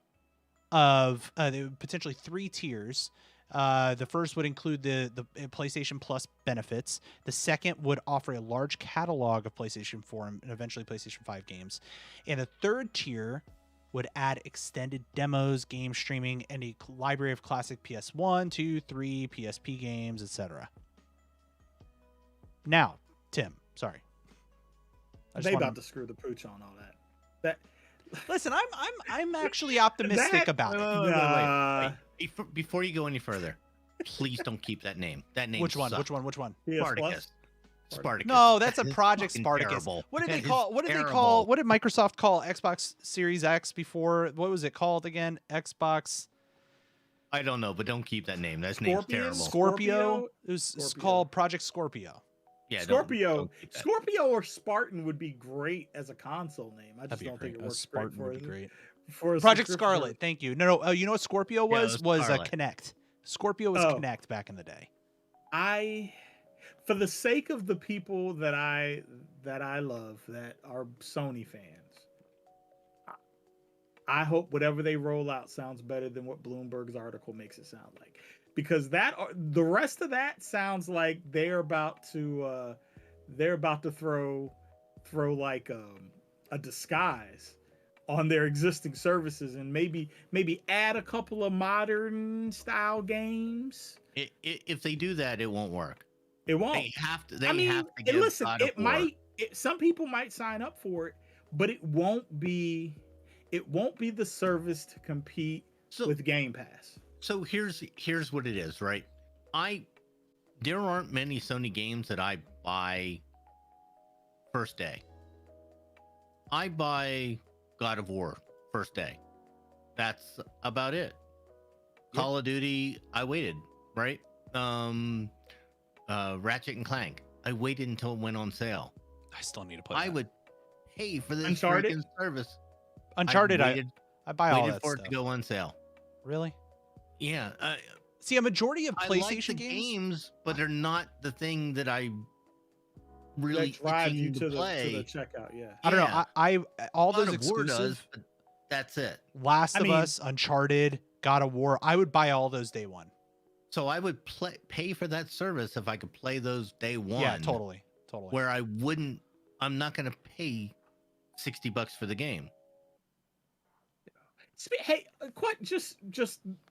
of potentially 3 tiers. The first would include the PlayStation Plus benefits. The second would offer a large catalog of PlayStation 4 and eventually PlayStation 5 games, and the third tier would add extended demos, game streaming, and a library of classic PS1, 2, 3, PSP games, etc. Now, Tim, sorry. They about to screw the pooch on all that. Listen, I'm actually optimistic about it. Wait. Before you go any further, please don't keep that name. That name. Which one? sucks. Which one? PS Plus? Spartacus. Spartacus. No, that's a That is Project fucking Spartacus. terrible. What did That they is call? What did they terrible. call? What did Microsoft call Xbox Series X before? What was it called again? Xbox I don't know, but don't keep that name. That name's Scorpion? terrible. Scorpio. It was Scorpio. called Project Scorpio. Yeah, Scorpio. don't keep that. Scorpio or Spartan would be great as a console name. I just That'd be don't think great. it A works Spartan great would be great. for a Project subscription Scarlet. Thank you. No. You know what Scorpio Yeah, it was? was Scarlet. Connect. Scorpio was Oh. Connect back in the day. For the sake of the people that I love that are Sony fans, I hope whatever they roll out sounds better than what Bloomberg's article makes it sound like, because the rest of that sounds like they're about to throw like a disguise on their existing services and maybe add a couple of modern style games. If they do that, it won't work. It won't. They have to. They I mean, have to give listen, God of it War. might. Some people might sign up for it, but it won't be. It won't be the service to compete with Game Pass. So here's what it is, right? There aren't many Sony games that I buy first day. I buy God of War first day. That's about it. Call of Duty, I waited, right? Ratchet and Clank, I waited until it went on sale. I still need to play. I would pay for this Uncharted? freaking service. Uncharted. I buy all waited that for stuff. it to go on sale. Really? Yeah. See, a majority of I PlayStation like the games, but they're not the thing that I really That drive itching you to play. the checkout. Yeah. I don't know. I all God those of War exclusive does, but that's it. Last I of mean- Us, Uncharted, God of War. I would buy all those day one. So I would pay for that service if I could play those day one. Yeah, totally. Where I'm not going to pay $60 for the game. Hey, just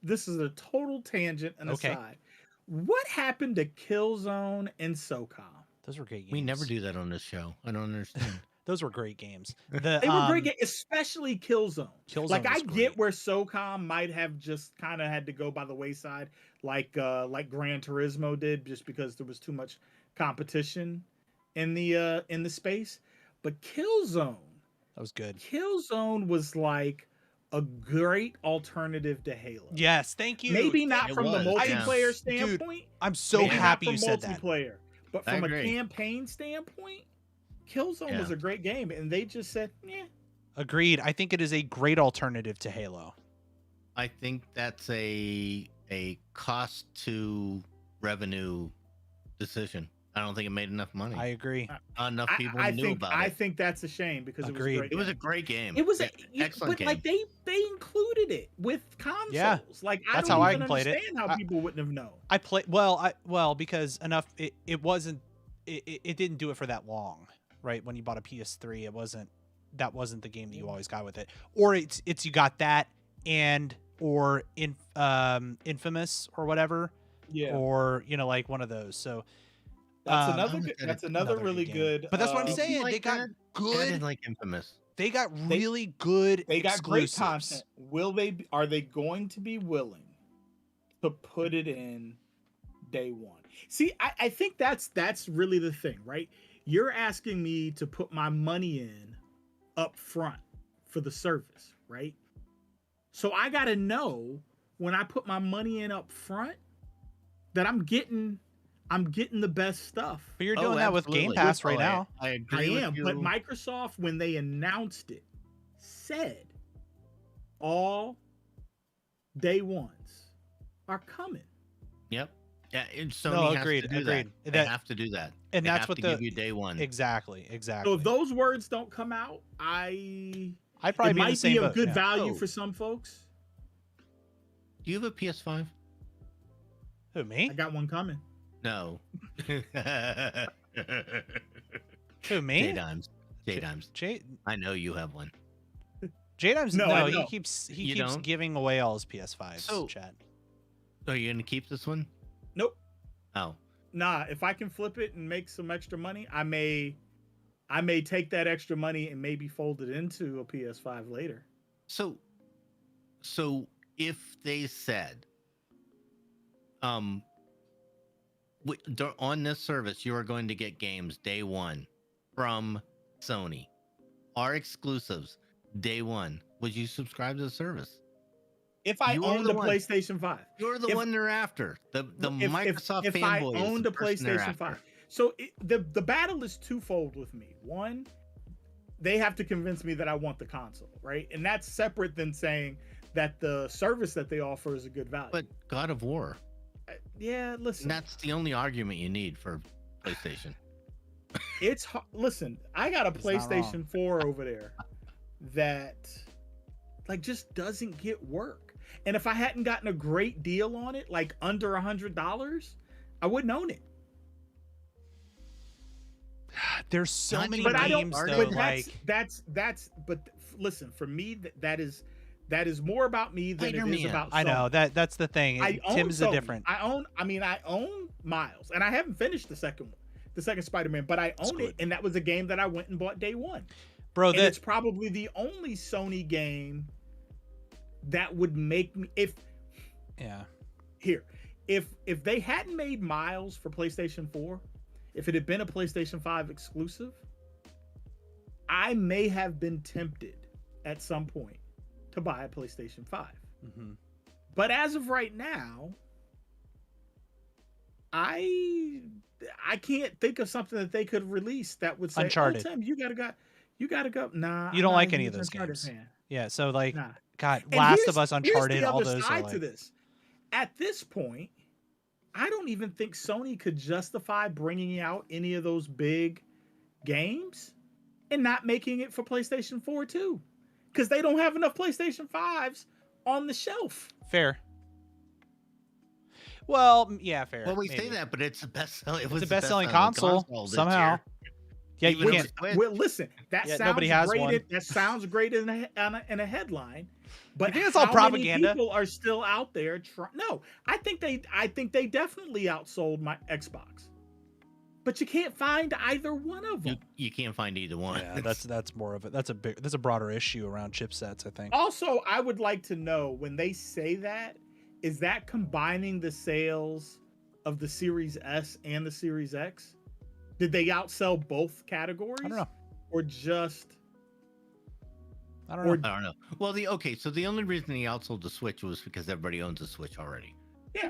this is a total tangent and Okay. aside. What happened to Killzone and SOCOM? Those were great games. We never do that on this show. I don't understand. Those were great games. They were great games, especially Killzone. Killzone Like I was get great. where SOCOM might have just kind of had to go by the wayside, like Gran Turismo did, just because there was too much competition in the space. But Killzone That was good. Killzone was like a great alternative to Halo. Yes, thank you. Maybe not It from the was, yeah. multiplayer Dude, standpoint. I'm so maybe not happy from you said that. multiplayer, but I from a agree. campaign standpoint, Killzone was Yeah. a great game, and they just said, "Yeah, Agreed. I think it is a great alternative to Halo. I think that's a cost to revenue decision. I don't think it made enough money. I agree. Not enough people I knew think about I it. think that's a shame because Agreed. it It was was a a great game. great game. Excellent but game. like they included it with consoles. Yeah, Like that's I how don't I even played it. understand how people wouldn't have known. I play well because enough. It wasn't. It didn't do it for that long, right? When you bought a PS3, that wasn't the game that you always got with it. Or it's you got that or Infamous or whatever. Yeah, Or like one of those. So that's um, another. That's another really game. good. But that's what I'm Did you saying. like They got that? I good. didn't like Infamous. They got really good. They got great exclusives. content. Are they going to be willing to put it in day one? See, I think that's really the thing, right? You're asking me to put my money in up front for the service, right? So I got to know when I put my money in up front that I'm getting the best stuff. But you're doing that with Game Pass right now. I I agree with am, you. but Microsoft, when they announced it, said all day ones are coming. Yep. Yeah, Sony No, has agreed, to do agreed. that. They That- have to do that. and They that's have what to the give you day one. Exactly. So if those words don't come out, I'd it probably be in the might same be of boat, good yeah. value Oh. for some folks. Do you have a PS5? Who, me? I got one coming. No. Who, me? J-Dimes. J-Dimes. J I know you have one. J-Dimes, No, no, I he don't. keeps You keeps don't? giving away all his PS5s. So- Chat. Are you going to keep this one? Nope. Oh. Nah, if I can flip it and make some extra money, I may take that extra money and maybe fold it into a PS5 later. So if they said, on this service, you are going to get games day one from Sony, our exclusives day one, would you subscribe to the service? If I You are owned the a one. PlayStation 5. You're the If- one they're after. The Microsoft if I fanboy is owned the a person they're PlayStation after. 5. So the battle is twofold with me. One, they have to convince me that I want the console, right? And that's separate than saying that the service that they offer is a good value. But God of War, Yeah, listen. and that's the only argument you need for PlayStation. Listen, I got a It's not wrong. PlayStation 4 over there that like just doesn't get work. And if I hadn't gotten a great deal on it, like under $100, I wouldn't own it. There's so Not many even But I don't. games But though. But Like that's. But listen, for me, that is more about me than it is Spider-Man. about. I know Sony. that's the thing. I own Tim's a Sony. different. I own Miles, and I haven't finished the second Spider-Man, but I own it, and that was a game that I went and bought day one. Bro, And it's probably the only Sony game that would make me if they hadn't made Miles for PlayStation 4, if it had been a PlayStation 5 exclusive, I may have been tempted at some point to buy a PlayStation 5. Mm-hmm. But as of right now, I can't think of something that they could release that would say, Uncharted. "Oh, Tim, you gotta go." Nah, You don't I'm like not a any of huge those Uncharted games. fan. Yeah, so like, Nah. God, And Last of here's- Us, Uncharted, here's the all other those are side like. to this. At this point, I don't even think Sony could justify bringing out any of those big games and not making it for PlayStation 4 too, because they don't have enough PlayStation 5s on the shelf. Fair. Well, yeah, fair. Well, we maybe. say that, but it's the best selling. It It's was the the best-selling best-selling console this somehow. year. Yeah, Even you though can't. it's Switch. Well, listen, that Yeah, sounds nobody has great. one. That sounds great in a headline, but You think it's all how propaganda? Many people are still out there? No, I think they definitely outsold my Xbox, but you can't find either one of them. You can't find either one. Yeah, that's more of it. That's a broader issue around chipsets, I think. Also, I would like to know, when they say that, is that combining the sales of the Series S and the Series X? Did they outsell both categories? I don't know. Or just I don't know. I don't know. Well, so the only reason he outsold the Switch was because everybody owns a Switch already. Yeah.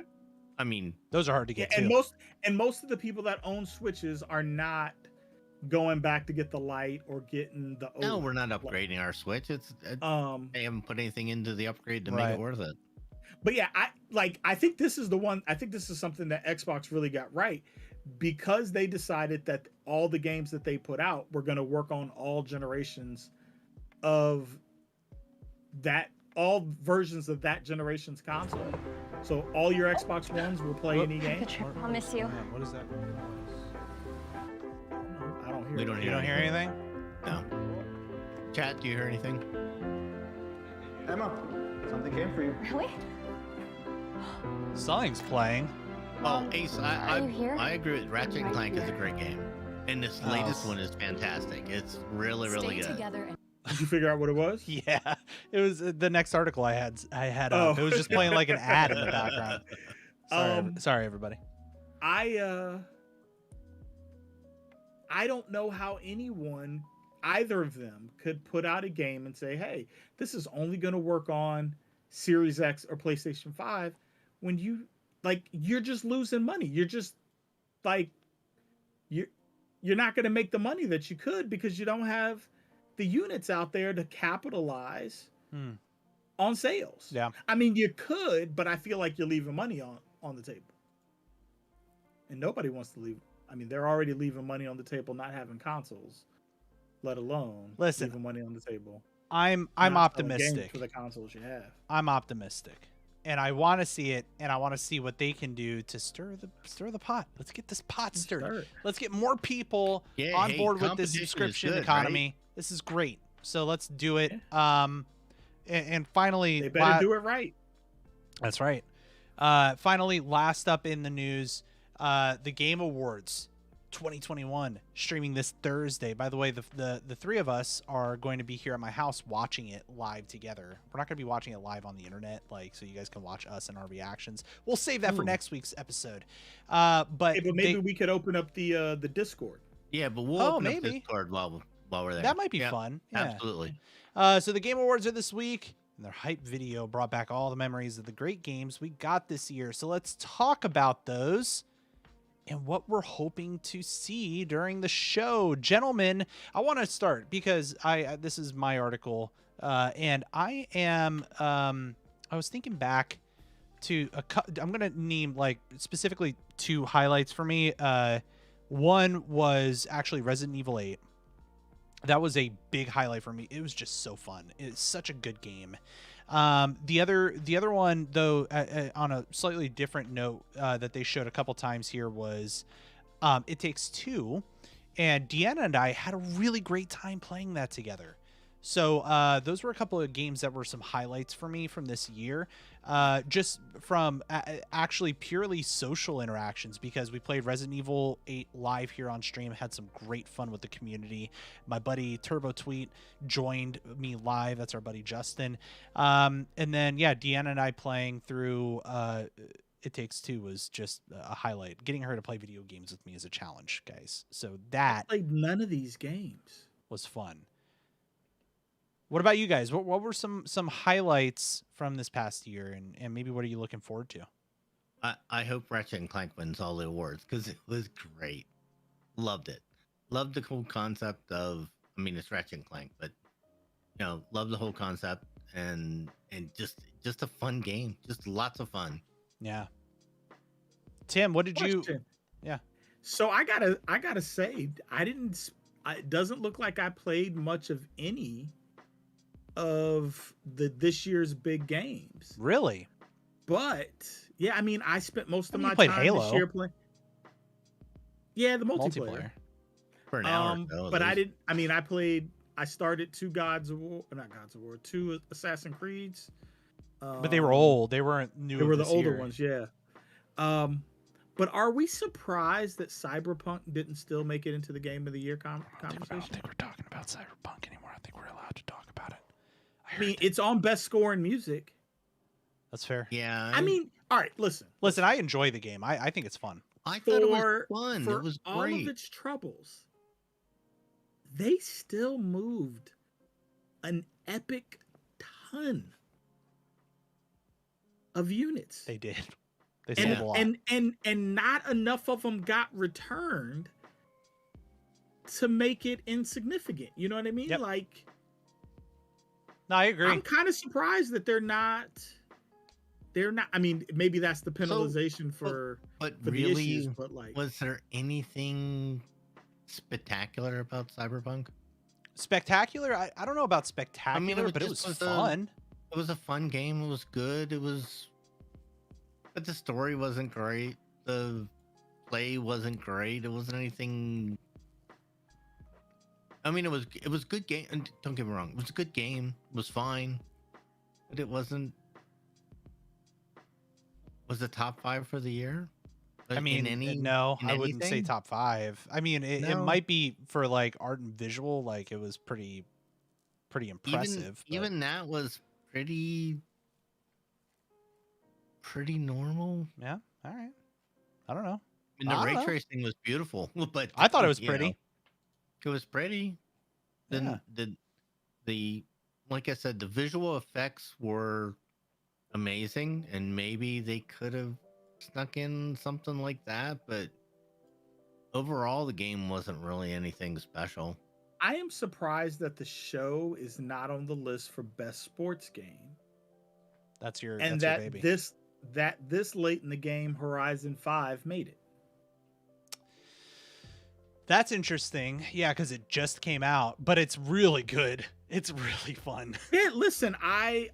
I mean, Those are hard to get and too. most of the people that own Switches are not going back to get the Lite or getting the no, OLED. we're not upgrading our Switch. They haven't put anything into the upgrade to make Right. it worth it. But yeah, I think this is the one. I think this is something that Xbox really got right, because they decided that all the games that they put out were going to work on all generations of that, all versions of that generation's console. So all your Xbox Ones will play any game. The trip. I'll miss you. Man, what is that? I don't hear. We it. don't You don't hear anything? No. Chat, do you hear anything? Emma, something came for you. Really? Something's playing. Oh, Ace, are you here? I agree with Ratchet and Right Clank is a here. great game. And this Oh. latest one is fantastic. It's really, really Stay good. together and Did you figure out what it was? Yeah, it was the next article I had up. Oh. It was just playing like an ad in the background. Sorry, Um, sorry everybody. I don't know how anyone, either of them, could put out a game and say, "Hey, this is only going to work on Series X or PlayStation 5," when you're just losing money. You're just like you're not going to make the money that you could, because you don't have the units out there to capitalize on sales. Yeah. I mean, you could, but I feel like you're leaving money on the table. And nobody wants to leave. I mean, they're already leaving money on the table not having consoles, let alone Listen, leaving money on the table. I'm not selling games optimistic. for the consoles you have. I'm optimistic, and I want to see it, and I want to see what they can do to stir the pot. Let's get this pot stirred. Start. Let's get more people Yeah, on hey, board with this competition is subscription good, economy. This is great. So let's do it. And finally, They better do it right. That's right. Finally, last up in the news, the Game Awards 2021 streaming this Thursday. By the way, the three of us are going to be here at my house watching it live together. We're not going to be watching it live on the internet, so you guys can watch us and our reactions. We'll save that for next week's episode. But Hey, but maybe we could open up the Discord. Yeah, but we'll open up Discord while we're there. that might be Yeah, fun. Yeah. Absolutely. So the Game Awards are this week, and their hype video brought back all the memories of the great games we got this year. So let's talk about those and what we're hoping to see during the show. Gentlemen, I want to start because this is my article, and I am I was thinking back to I'm gonna name specifically two highlights for me. One was actually Resident Evil 8. That was a big highlight for me. It was just so fun. It's such a good game. The other one, though, on a slightly different note that they showed a couple times here was It Takes Two, and Deanna and I had a really great time playing that together. So those were a couple of games that were some highlights for me from this year, just from actually purely social interactions, because we played Resident Evil 8 live here on stream, had some great fun with the community. My buddy Turbo Tweet joined me live. That's our buddy Justin. And then, yeah, Deanna and I playing through It Takes Two was just a highlight. Getting her to play video games with me is a challenge, guys. So that Played none of these games. was fun. What about you guys? What were some highlights from this past year, and maybe what are you looking forward to? I hope Ratchet and Clank wins all the awards because it was great. Loved it. Loved the whole concept of. I mean, it's Ratchet and Clank, but love the whole concept and just a fun game. Just lots of fun. Yeah. Tim, what did you? Question. Yeah. So I gotta say, it doesn't look like I played much of any of this year's big games. Really? But yeah, I mean, I spent most of I mean, my you played time Halo. this year playing. Yeah, the multiplayer. For an hour or so, But at I least. didn't. I mean, I started two Assassin's Creeds. But they were old. They weren't new. They were the this older year. ones, yeah. But are we surprised that Cyberpunk didn't still make it into the Game of the Year I don't conversation? think we're talking about Cyberpunk anymore. I think we're allowed to talk about it. I mean, it's on best score in music. That's fair. Yeah. I mean, all right, listen. Listen, I enjoy the game. I think it's fun. I thought it was For fun. for It was all great. of its troubles, they still moved an epic ton of units. They did. They sold a lot. And not enough of them got returned to make it insignificant. You know what I mean? Yep. Like, No, I agree. I'm kind of surprised that they're not. I mean, maybe that's the penalization for But the really, issues, but like, was there anything spectacular about Cyberpunk? Spectacular? I don't know about spectacular, was but it just- was was a- fun. It was a fun game. It was good. But the story wasn't great. The play wasn't great. It wasn't anything. I mean, it was good game. And don't get me wrong, it was a good game. It was fine, but it wasn't. Was it top 5 for the year? I mean, no, I wouldn't say anything? top 5. I mean, it No. might be for like art and visual. Like it was pretty impressive. but- Even that was pretty normal. yeah. All right. I don't know. I mean, the I ray don't know. tracing was beautiful, but I thought it was you know, pretty. it was pretty. Yeah. Then the like I said, the visual effects were amazing, and maybe they could have snuck in something like that, but overall the game wasn't really anything special. I am surprised that the show is not on the list for best sports game, That's your and that's your that baby. this late in the game, Horizon 5 made it. That's interesting. Yeah, because it just came out, but it's really good. It's really fun. Yeah, listen, I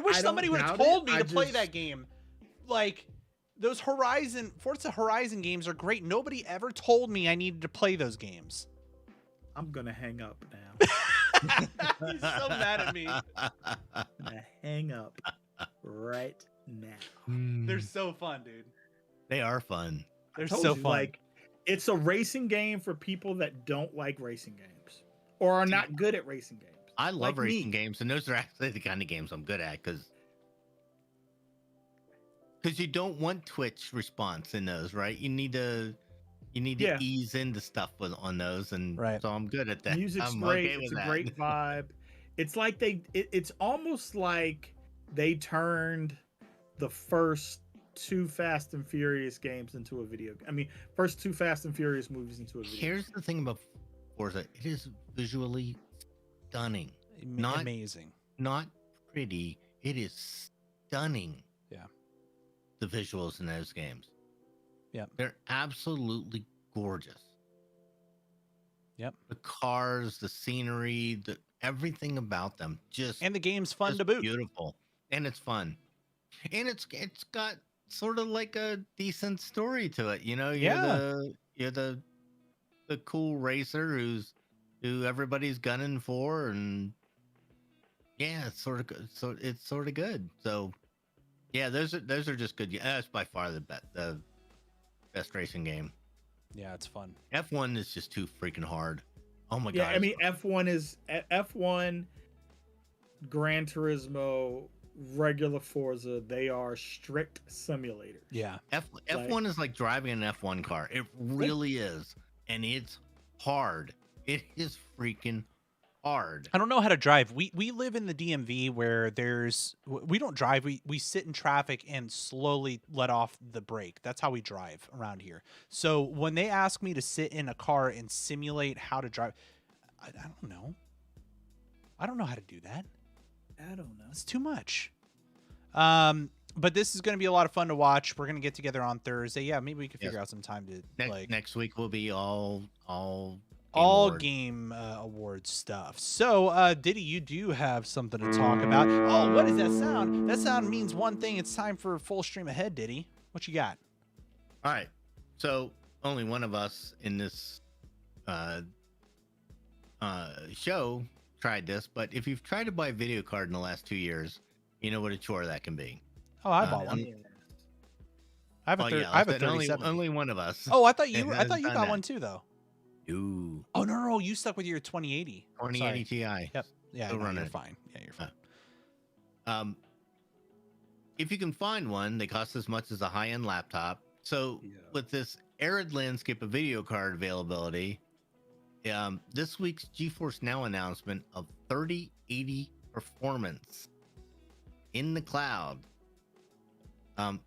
wish I somebody don't would have doubt told it. me I to play just- that game. Like those Forza Horizon games are great. Nobody ever told me I needed to play those games. I'm gonna hang up now. He's so mad at me. I'm gonna hang up right now. They're so fun, dude. They are fun. They're Told so you, fun. Like, it's a racing game for people that don't like racing games or are not good at racing games. I love Like racing me. games, and those are actually the kind of games I'm good at because you don't want Twitch response in those, right? You need to Yeah. ease into stuff on those, and Right. so I'm good at that. Music's I'm great. okay with It's a that. great vibe. It's like it's almost like they turned the first two Fast and Furious games into a video. I mean, first two Fast and Furious movies into a video. Here's the thing about Forza: it is visually stunning, not- Amazing. not pretty. It is stunning. Yeah. The visuals in those games. Yep. They're absolutely gorgeous. Yep. The cars, the scenery, everything about them just And the game's fun just to boot. beautiful, and it's fun, and it's got sort of like a decent story to it. You know, you're the cool racer who everybody's gunning for, and yeah, it's sort of good. So it's sort of good. So yeah, those are just good. Yeah, that's by far the best racing game. Yeah, it's fun. F1 is just too freaking hard. Oh my Yeah, god! I mean F1 is F1, Gran Turismo, regular Forza. They are strict simulators. Yeah. F1 is like driving an F1 car. It really is, and it's hard. It is freaking hard. I don't know how to drive. We live in the DMV where we don't drive. We sit in traffic and slowly let off the brake. That's how we drive around here. So when they ask me to sit in a car and simulate how to drive, I don't know. I don't know how to do that. I don't know. It's too much. But this is going to be a lot of fun to watch. We're going to get together on Thursday. Yeah, maybe we could figure out some time to Next week will be all game awards stuff. So, Diddy, you do have something to talk about. Oh, what is that sound? That sound means one thing. It's time for full stream ahead, Diddy. What you got? All right. So only one of us in this show tried this, but if you've tried to buy a video card in the last 2 years, you know what a chore that can be. Oh, I bought one. I have a 37. Only one of us. Oh, I thought you got one too, though. Ooh. Oh no, you stuck with your 2080. 2080 Ti. Yep. Yeah, Still running. you're fine. Yeah, you're fine. If you can find one, they cost as much as a high-end laptop. So with this arid landscape of video card availability, this week's GeForce Now announcement of 3080 performance in the cloud.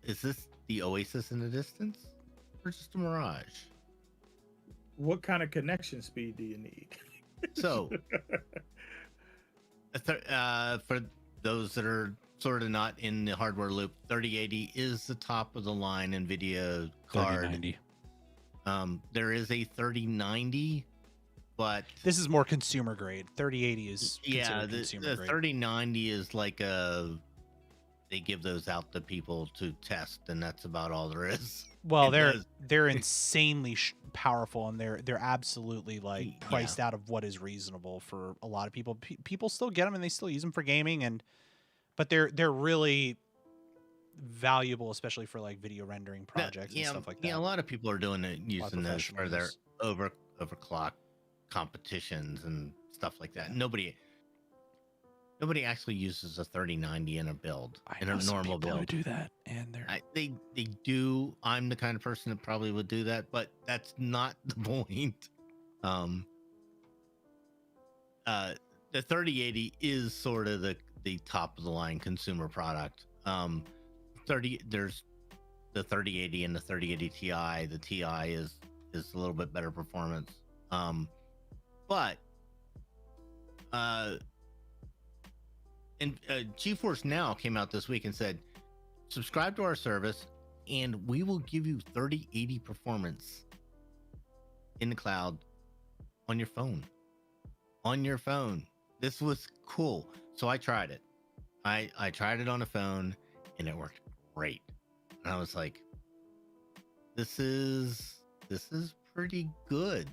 Is this the oasis in the distance, or just a mirage? What kind of connection speed do you need? So, for those that are sort of not in the hardware loop, 3080 is the top of the line NVIDIA card. 3090. There is a 3090, but this is more consumer grade. 3080 is the 3090 is like they give those out to people to test, and that's about all there is. Well, they're insanely powerful, and they're absolutely like priced out of what is reasonable for a lot of people. People still get them, and they still use them for gaming, but they're really valuable, especially for like video rendering projects and stuff like that. Yeah, a lot of people are doing it, using those for their overclock competitions and stuff like that. Nobody actually uses a 3090 in a build, in a normal build. Who do that, and they do. I'm the kind of person that probably would do that, but that's not the point. The 3080 is sort of the top of the line consumer product. There's the 3080 and the 3080 Ti. The Ti is a little bit better performance. But GeForce Now came out this week and said, subscribe to our service and we will give you 3080 performance in the cloud on your phone. This was cool. So I tried it. I tried it on a phone and it worked great. And I was like, this is pretty good.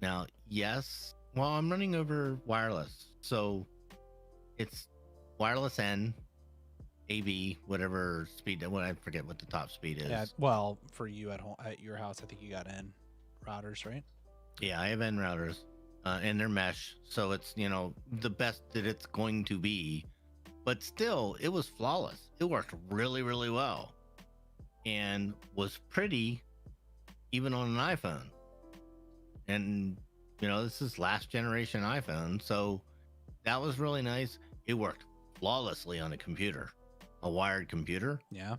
Now, yes, well, I'm running over wireless. So it's wireless N, AB, whatever speed. I forget what the top speed is. Yeah, well, for you at home, at your house, I think you got N routers, right? Yeah, I have N routers, and they're mesh, so it's the best that it's going to be. But still, it was flawless. It worked really, really well, and was pretty, even on an iPhone. And this is last generation iPhone, so that was really nice. It worked flawlessly on a computer, a wired computer. Yeah.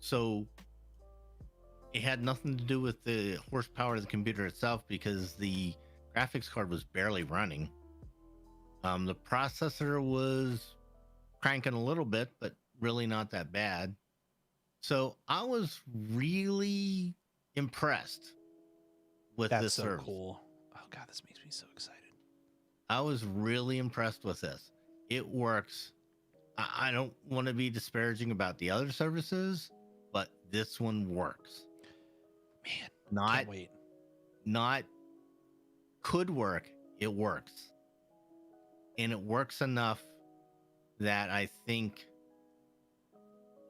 So it had nothing to do with the horsepower of the computer itself because the graphics card was barely running. The processor was cranking a little bit, but really not that bad. So I was really impressed with this service. That's so cool. Oh God, this makes me so excited. I was really impressed with this. It works. I don't want to be disparaging about the other services, but this one works. Man, can't wait. Not could work. It works. and it works enough that I think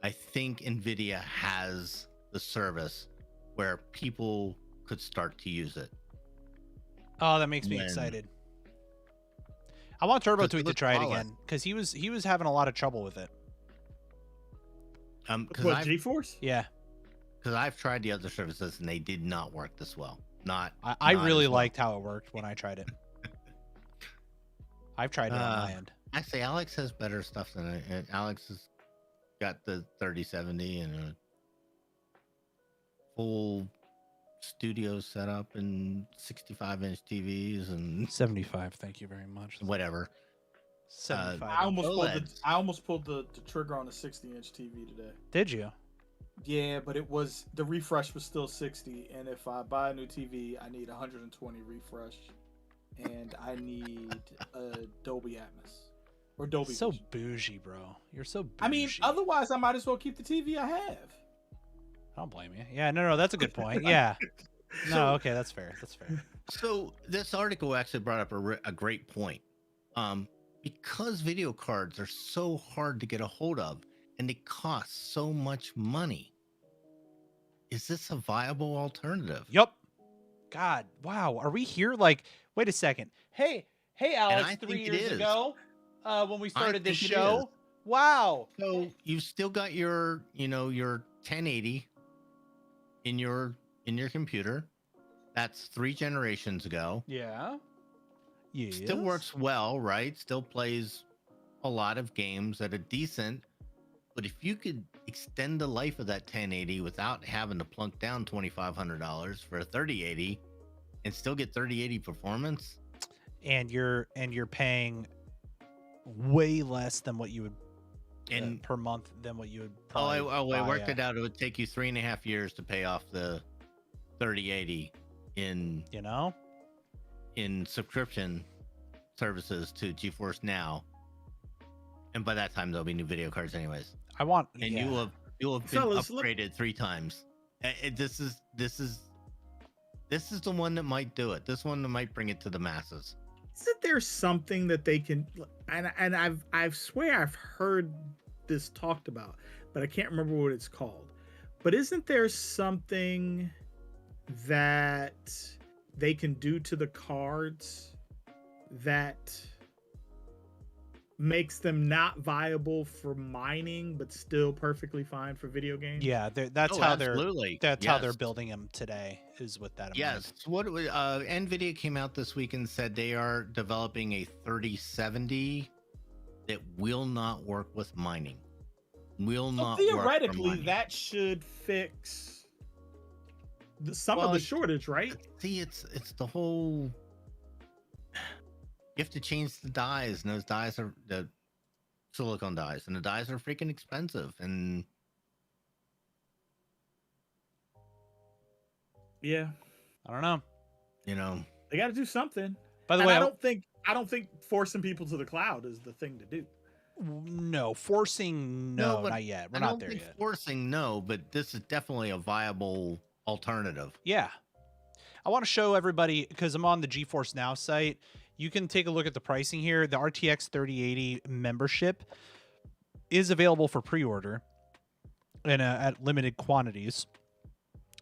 Nvidia has the service where people could start to use it. Oh, that makes me When- excited. I want Turbo Because it Tweet to looks try it flawless. again because he was having a lot of trouble with it. Because What, GeForce? Yeah, I've tried the other services and they did not work this well. Not I not really as well. liked how it worked when I tried it. I've tried it on my end. Actually, Alex has better stuff than I. Alex has got the 3070 and a full studio setup and 65-inch TVs and 75. Thank you very much. whatever. 75. I OLEDs. almost pulled the trigger on a 60-inch TV today. Did you? Yeah, but the refresh was still 60, and if I buy a new TV, I need 120 refresh, and I need Dolby Atmos or Dolby So Vision. bougie, bro. You're so bougie. I mean, otherwise I might as well keep the TV I have. I don't blame you. Yeah, no, that's a good point. Yeah. No, okay, that's fair. That's fair. So this article actually brought up a great point. Because video cards are so hard to get a hold of and they cost so much money, is this a viable alternative? Yup. God, wow. Are we here? Like, wait a second. Hey, Alex, I 3 think it years is. ago, when we started this think it show. is. Wow. So you've still got your 1080 in your computer. That's 3 generations ago. Yeah. Yeah. Still works well, right? Still plays a lot of games at a decent. But if you could extend the life of that 1080 without having to plunk down $2,500 for a 3080 and still get 3080 performance, And you're paying way less than what you would and per month than what you would I probably worked it out. It would take you 3.5 years to pay off the 3080 in You know? subscription services to GeForce Now, and by that time there'll be new video cards anyways, I want and yeah. you'll have been Fellas, look- upgraded 3 times. This is the one that might do it. This one that might bring it to the masses. Isn't there something that they can? And I swear I've heard this talked about, but I can't remember what it's called. But isn't there something that they can do to the cards that makes them not viable for mining, but still perfectly fine for video games? Yeah, that's Oh, how absolutely. they're how they're Yes. building them today is with that in mind. Yes. Nvidia came out this week and said they are developing a 3070 that will not work with mining. Will So not work for theoretically, mining. that should fix some of Well, the shortage, right? See, it's the whole. You have to change the dies, and those dies are the silicon dies, and the dies are freaking expensive. And Yeah, I don't know. they got to do something. By the And way, I don't think forcing people to the cloud is the thing to do. no, forcing no, but not yet. We're I not don't there think yet. forcing no, but this is definitely a viable alternative. Yeah. I want to show everybody because I'm on the GeForce Now site. You can take a look at the pricing here. The RTX 3080 membership is available for pre-order and at limited quantities.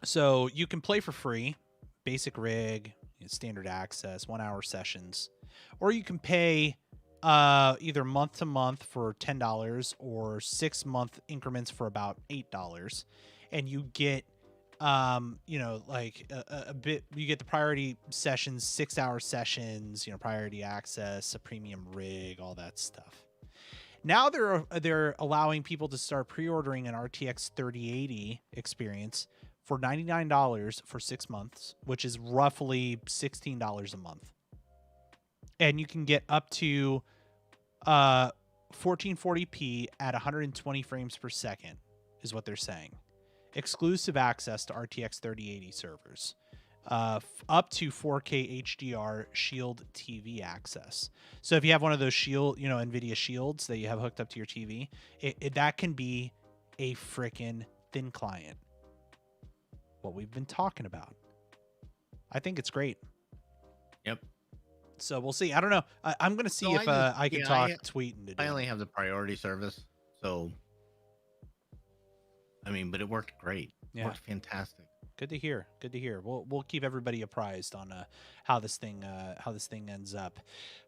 So you can play for free, basic rig, standard access, 1 hour sessions, or you can pay either month to month for $10 or 6 month increments for about $8, and you get like a bit. You get the priority sessions, 6 hour sessions, priority access, a premium rig, all that stuff. Now they're allowing people to start pre-ordering an RTX 3080 experience for $99 for 6 months, which is roughly $16 a month. And you can get up to 1440p at 120 frames per second is what they're saying. Exclusive access to RTX 3080 servers. Up to 4K HDR Shield TV access. So if you have one of those Shield, NVIDIA Shields that you have hooked up to your TV, that can be a freaking thin client. What we've been talking about. I think it's great. Yep. So we'll see. I don't know. I'm gonna see No, if I can yeah, talk Tweet into I doing only it. have the priority service, so I mean, but it worked great. It Yeah. worked fantastic. Good to hear. Good to hear. We'll keep everybody apprised on how this thing ends up.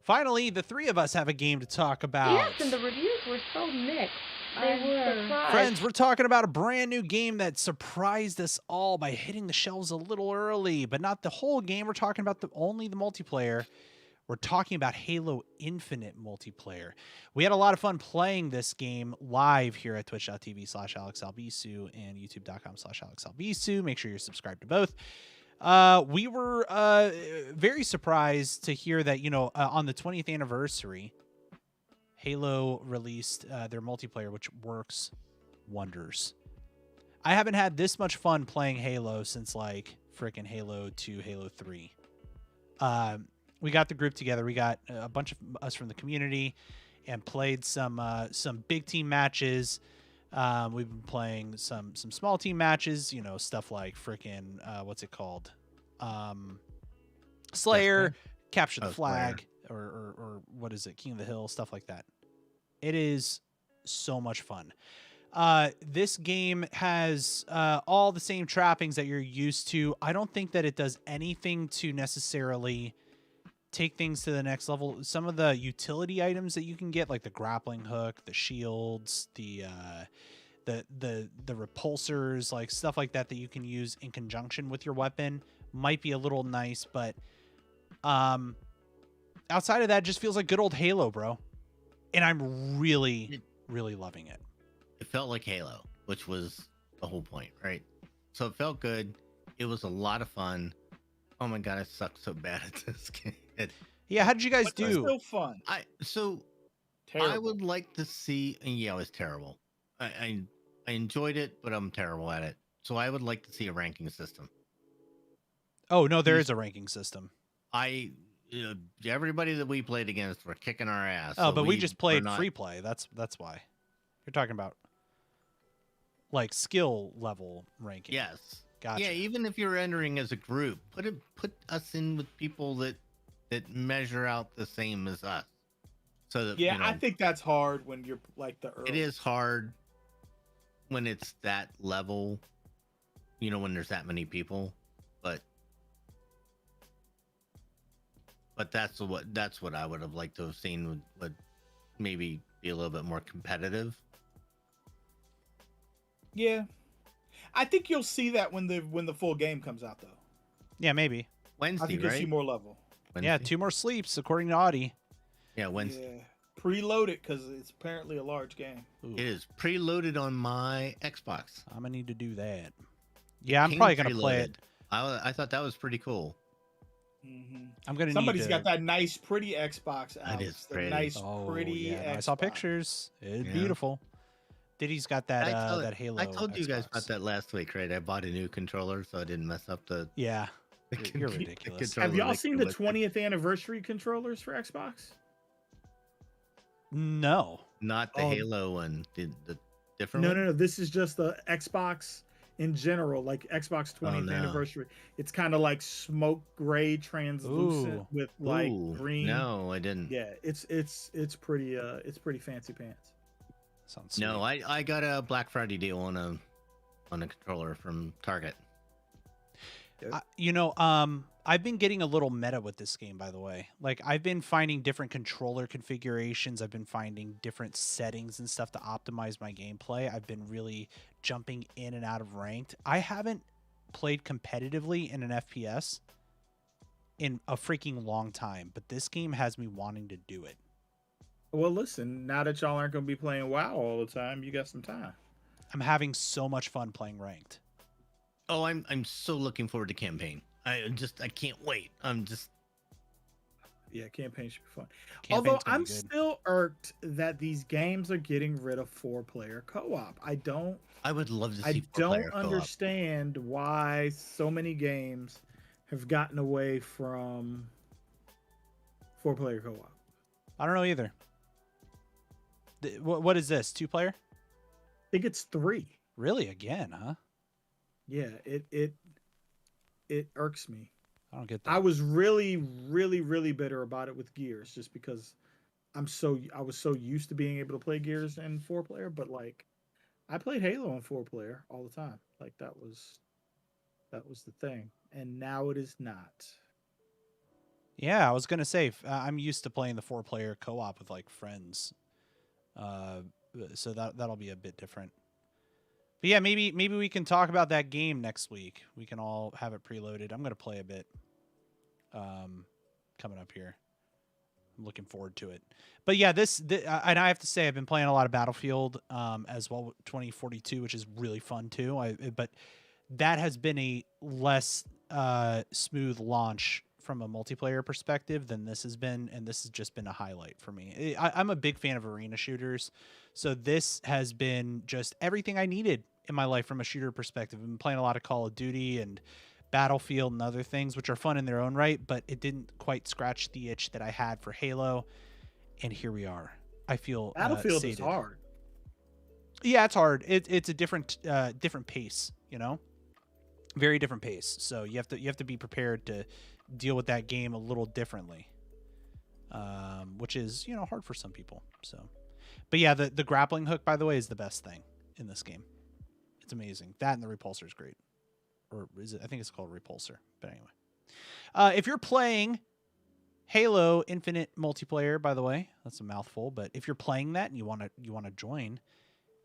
Finally, the three of us have a game to talk about. Yes, and the reviews were so mixed. They were. Surprised. Friends, we're talking about a brand new game that surprised us all by hitting the shelves a little early, but not the whole game. We're talking about only the multiplayer. We're talking about Halo Infinite multiplayer. We had a lot of fun playing this game live here at twitch.tv/AlexAlbisu and youtube.com/AlexAlbisu. Make sure you're subscribed to both. We were very surprised to hear that, on the 20th anniversary, Halo released their multiplayer, which works wonders. I haven't had this much fun playing Halo since like freaking Halo 2, Halo 3. We got the group together. We got a bunch of us from the community and played some big team matches. We've been playing some small team matches, stuff like freaking what's it called? Slayer, Capture the Flag, or what is it? King of the Hill, stuff like that. It is so much fun. This game has all the same trappings that you're used to. I don't think that it does anything to necessarily take things to the next level. Some of the utility items that you can get, like the grappling hook, the shields, the repulsors, like stuff like that you can use in conjunction with your weapon, might be a little nice, but outside of that, it just feels like good old Halo, bro. And I'm really loving it. It felt like Halo, which was the whole point, right? So it felt good. It was a lot of fun. Oh my god, I suck so bad at this game. Yeah, how did you guys But it's do? still fun. I Terrible. would like to see. Yeah, it was terrible. I enjoyed it, but I'm terrible at it. So I would like to see a ranking system. Oh no, there is a ranking system. Everybody that we played against were kicking our ass. Oh, so but we just played were not- free play. That's why. You're talking about like skill level ranking. Yes. Gotcha. Yeah, even if you're entering as a group, put us in with people that measure out the same as us. So that Yeah, I think that's hard when you're like the early. it is hard when it's that level, when there's that many people, but that's what I would have liked to have seen would maybe be a little bit more competitive. Yeah, I think you'll see that when the full game comes out, though. Yeah, maybe. Wednesday, I think right? you'll see more level. Yeah, Wednesday? 2 more sleeps according to Audie. Yeah, Wednesday. Yeah, preload it because it's apparently a large game. Ooh, It is preloaded on my Xbox. I'm gonna need to do that. Yeah, I'm Came probably gonna play it. preloaded. I thought that was pretty cool. Mm-hmm. I'm gonna Somebody's need to... got that nice, pretty Xbox out. That is The pretty. nice, Oh, pretty. yeah, Xbox. I saw pictures. It's Yeah. beautiful. Diddy's got that that Halo. I told you guys Xbox. about that last week, right? I bought a new controller so I didn't mess up the. Yeah, the you're con- ridiculous. controller Have y'all like seen it the was. 20th anniversary controllers for Xbox? no. Not the Oh. Halo one. The different No, one? no. This is just the Xbox in general, like Xbox 20th no. anniversary. It's kind of like smoke gray, translucent Ooh. with like Ooh, green. No, I didn't. Yeah, it's pretty fancy pants. Sounds No, sweet. I got a Black Friday deal on a controller from Target. I've been getting a little meta with this game, by the way. Like, I've been finding different controller configurations. I've been finding different settings and stuff to optimize my gameplay. I've been really jumping in and out of ranked. I haven't played competitively in an FPS in a freaking long time, but this game has me wanting to do it. Well, listen, now that y'all aren't going to be playing WoW all the time, you got some time. I'm having so much fun playing ranked. Oh, I'm so looking forward to campaign. I can't wait. Yeah, campaign should be fun. Campaign's Although gonna I'm be good. still irked that these games are getting rid of 4-player co-op. I I would love to see. I 4-player don't co-op. understand why so many games have gotten away from 4-player co-op. I don't know either. What is this? 2-player? I think it's 3. Really? Again, huh? Yeah, it irks me. I don't get that. I was really, really, really bitter about it with Gears, just because I was so used to being able to play Gears in 4-player, but like I played Halo in 4-player all the time. Like that was the thing, and now it is not. Yeah, I was gonna say I'm used to playing the 4-player co-op with like friends, so that'll be a bit different. But yeah, maybe we can talk about that game next week. We can all have it preloaded. I'm gonna play a bit, coming up here. I'm looking forward to it. But yeah, and I have to say I've been playing a lot of Battlefield as well, 2042, which is really fun too. But that has been a less smooth launch from a multiplayer perspective than this has been, and this has just been a highlight for me. I'm a big fan of arena shooters, so this has been just everything I needed in my life from a shooter perspective. I've been playing a lot of Call of Duty and Battlefield and other things, which are fun in their own right, but it didn't quite scratch the itch that I had for Halo, and here we are. I feel Battlefield is sated. hard. Yeah, it's hard. It's a different pace, you know, very different pace. So you have to be prepared to deal with that game a little differently, which is, you know, hard for some people. So, but yeah, the grappling hook, by the way, is the best thing in this game. It's amazing. That and the repulsor is great. Or is it? I think it's called repulsor. But anyway, if you're playing Halo Infinite multiplayer, by the way, that's a mouthful. But if you're playing that and you want to join,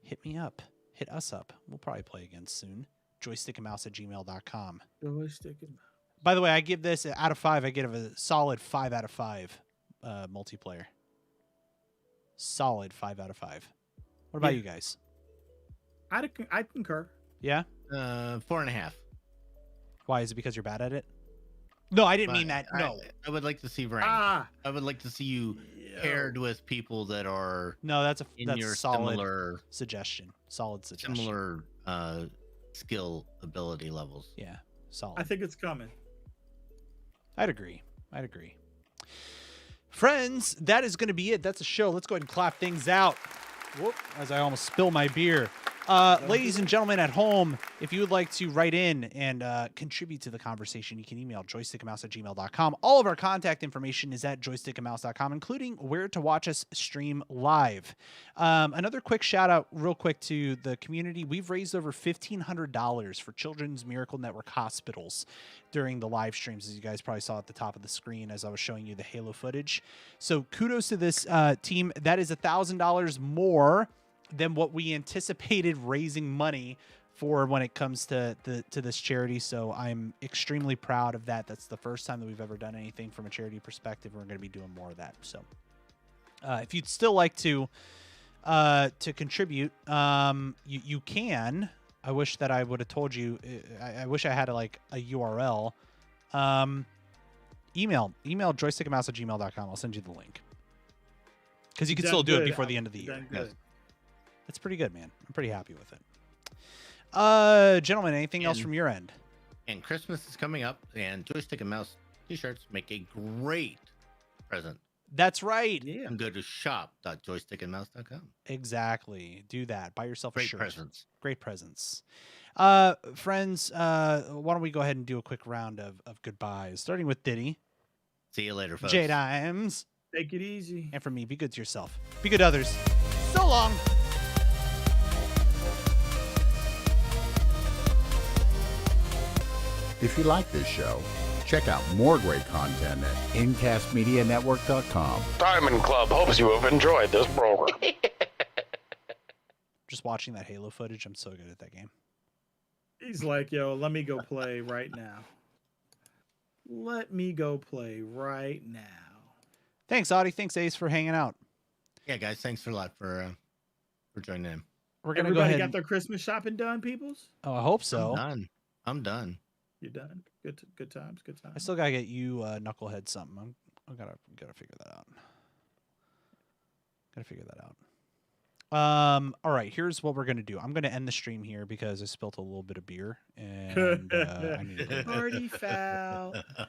hit me up. Hit us up. We'll probably play again soon. joystickandmouse@gmail.com. Joystick and By the way, I give this out of 5. I give it a solid 5 out of 5 multiplayer. Solid 5 out of 5. What about you guys? I concur. Yeah? 4.5. Why? Is it because you're bad at it? No, I didn't mean that. No. I would like to see rank. I would like to see you paired with people that are No, that's in your solid similar suggestion. Solid suggestion. similar skill ability levels. Yeah, solid. I think it's coming. I'd agree. Friends, that is going to be it. That's a show. Let's go ahead and clap things out. Whoop, as I almost spill my beer. Ladies and gentlemen at home, if you would like to write in and contribute to the conversation, you can email joystickandmouse@gmail.com. All of our contact information is at joystickandmouse.com, including where to watch us stream live. Another quick shout out real quick to the community. We've raised over $1,500 for Children's Miracle Network hospitals during the live streams, as you guys probably saw at the top of the screen as I was showing you the Halo footage. So kudos to this team. That is $1,000 more than what we anticipated raising money for when it comes to this charity. So I'm extremely proud of that. That's the first time that we've ever done anything from a charity perspective. We're going to be doing more of that. So if you'd still like to contribute, you can. I wish that I would have told you. I wish I had a URL. Email joystickandmouse@gmail.com. I'll send you the link, because you can still do it before the end of the year. It's pretty good, man. I'm pretty happy with it. Gentlemen, anything else from your end? And Christmas is coming up, and Joystick and Mouse t-shirts make a great present. That's right. Yeah. And go to shop.joystickandmouse.com. Exactly. Do that. Buy yourself a Great shirt. presents. Great presents. Friends, why don't we go ahead and do a quick round of goodbyes, starting with Diddy. See you later, folks. J-Dimes. Take it easy. And from me, be good to yourself. Be good to others. So long. If you like this show, check out more great content at incastmedianetwork.com. Diamond Club hopes you have enjoyed this program. Just watching that Halo footage, I'm so good at that game. He's like, yo, let me go play right now. Let me go play right now. Thanks, Audie. Thanks, Ace, for hanging out. Yeah, guys, thanks a lot for joining in. We're gonna Everybody go ahead. got their Christmas shopping done, peoples? Oh, I hope so. I'm done. You're done. Good times. Good times. I still gotta get you Knucklehead something. I gotta figure that out. All right, here's what we're gonna do. I'm gonna end the stream here because I spilt a little bit of beer and I need to go. Party foul. Bye.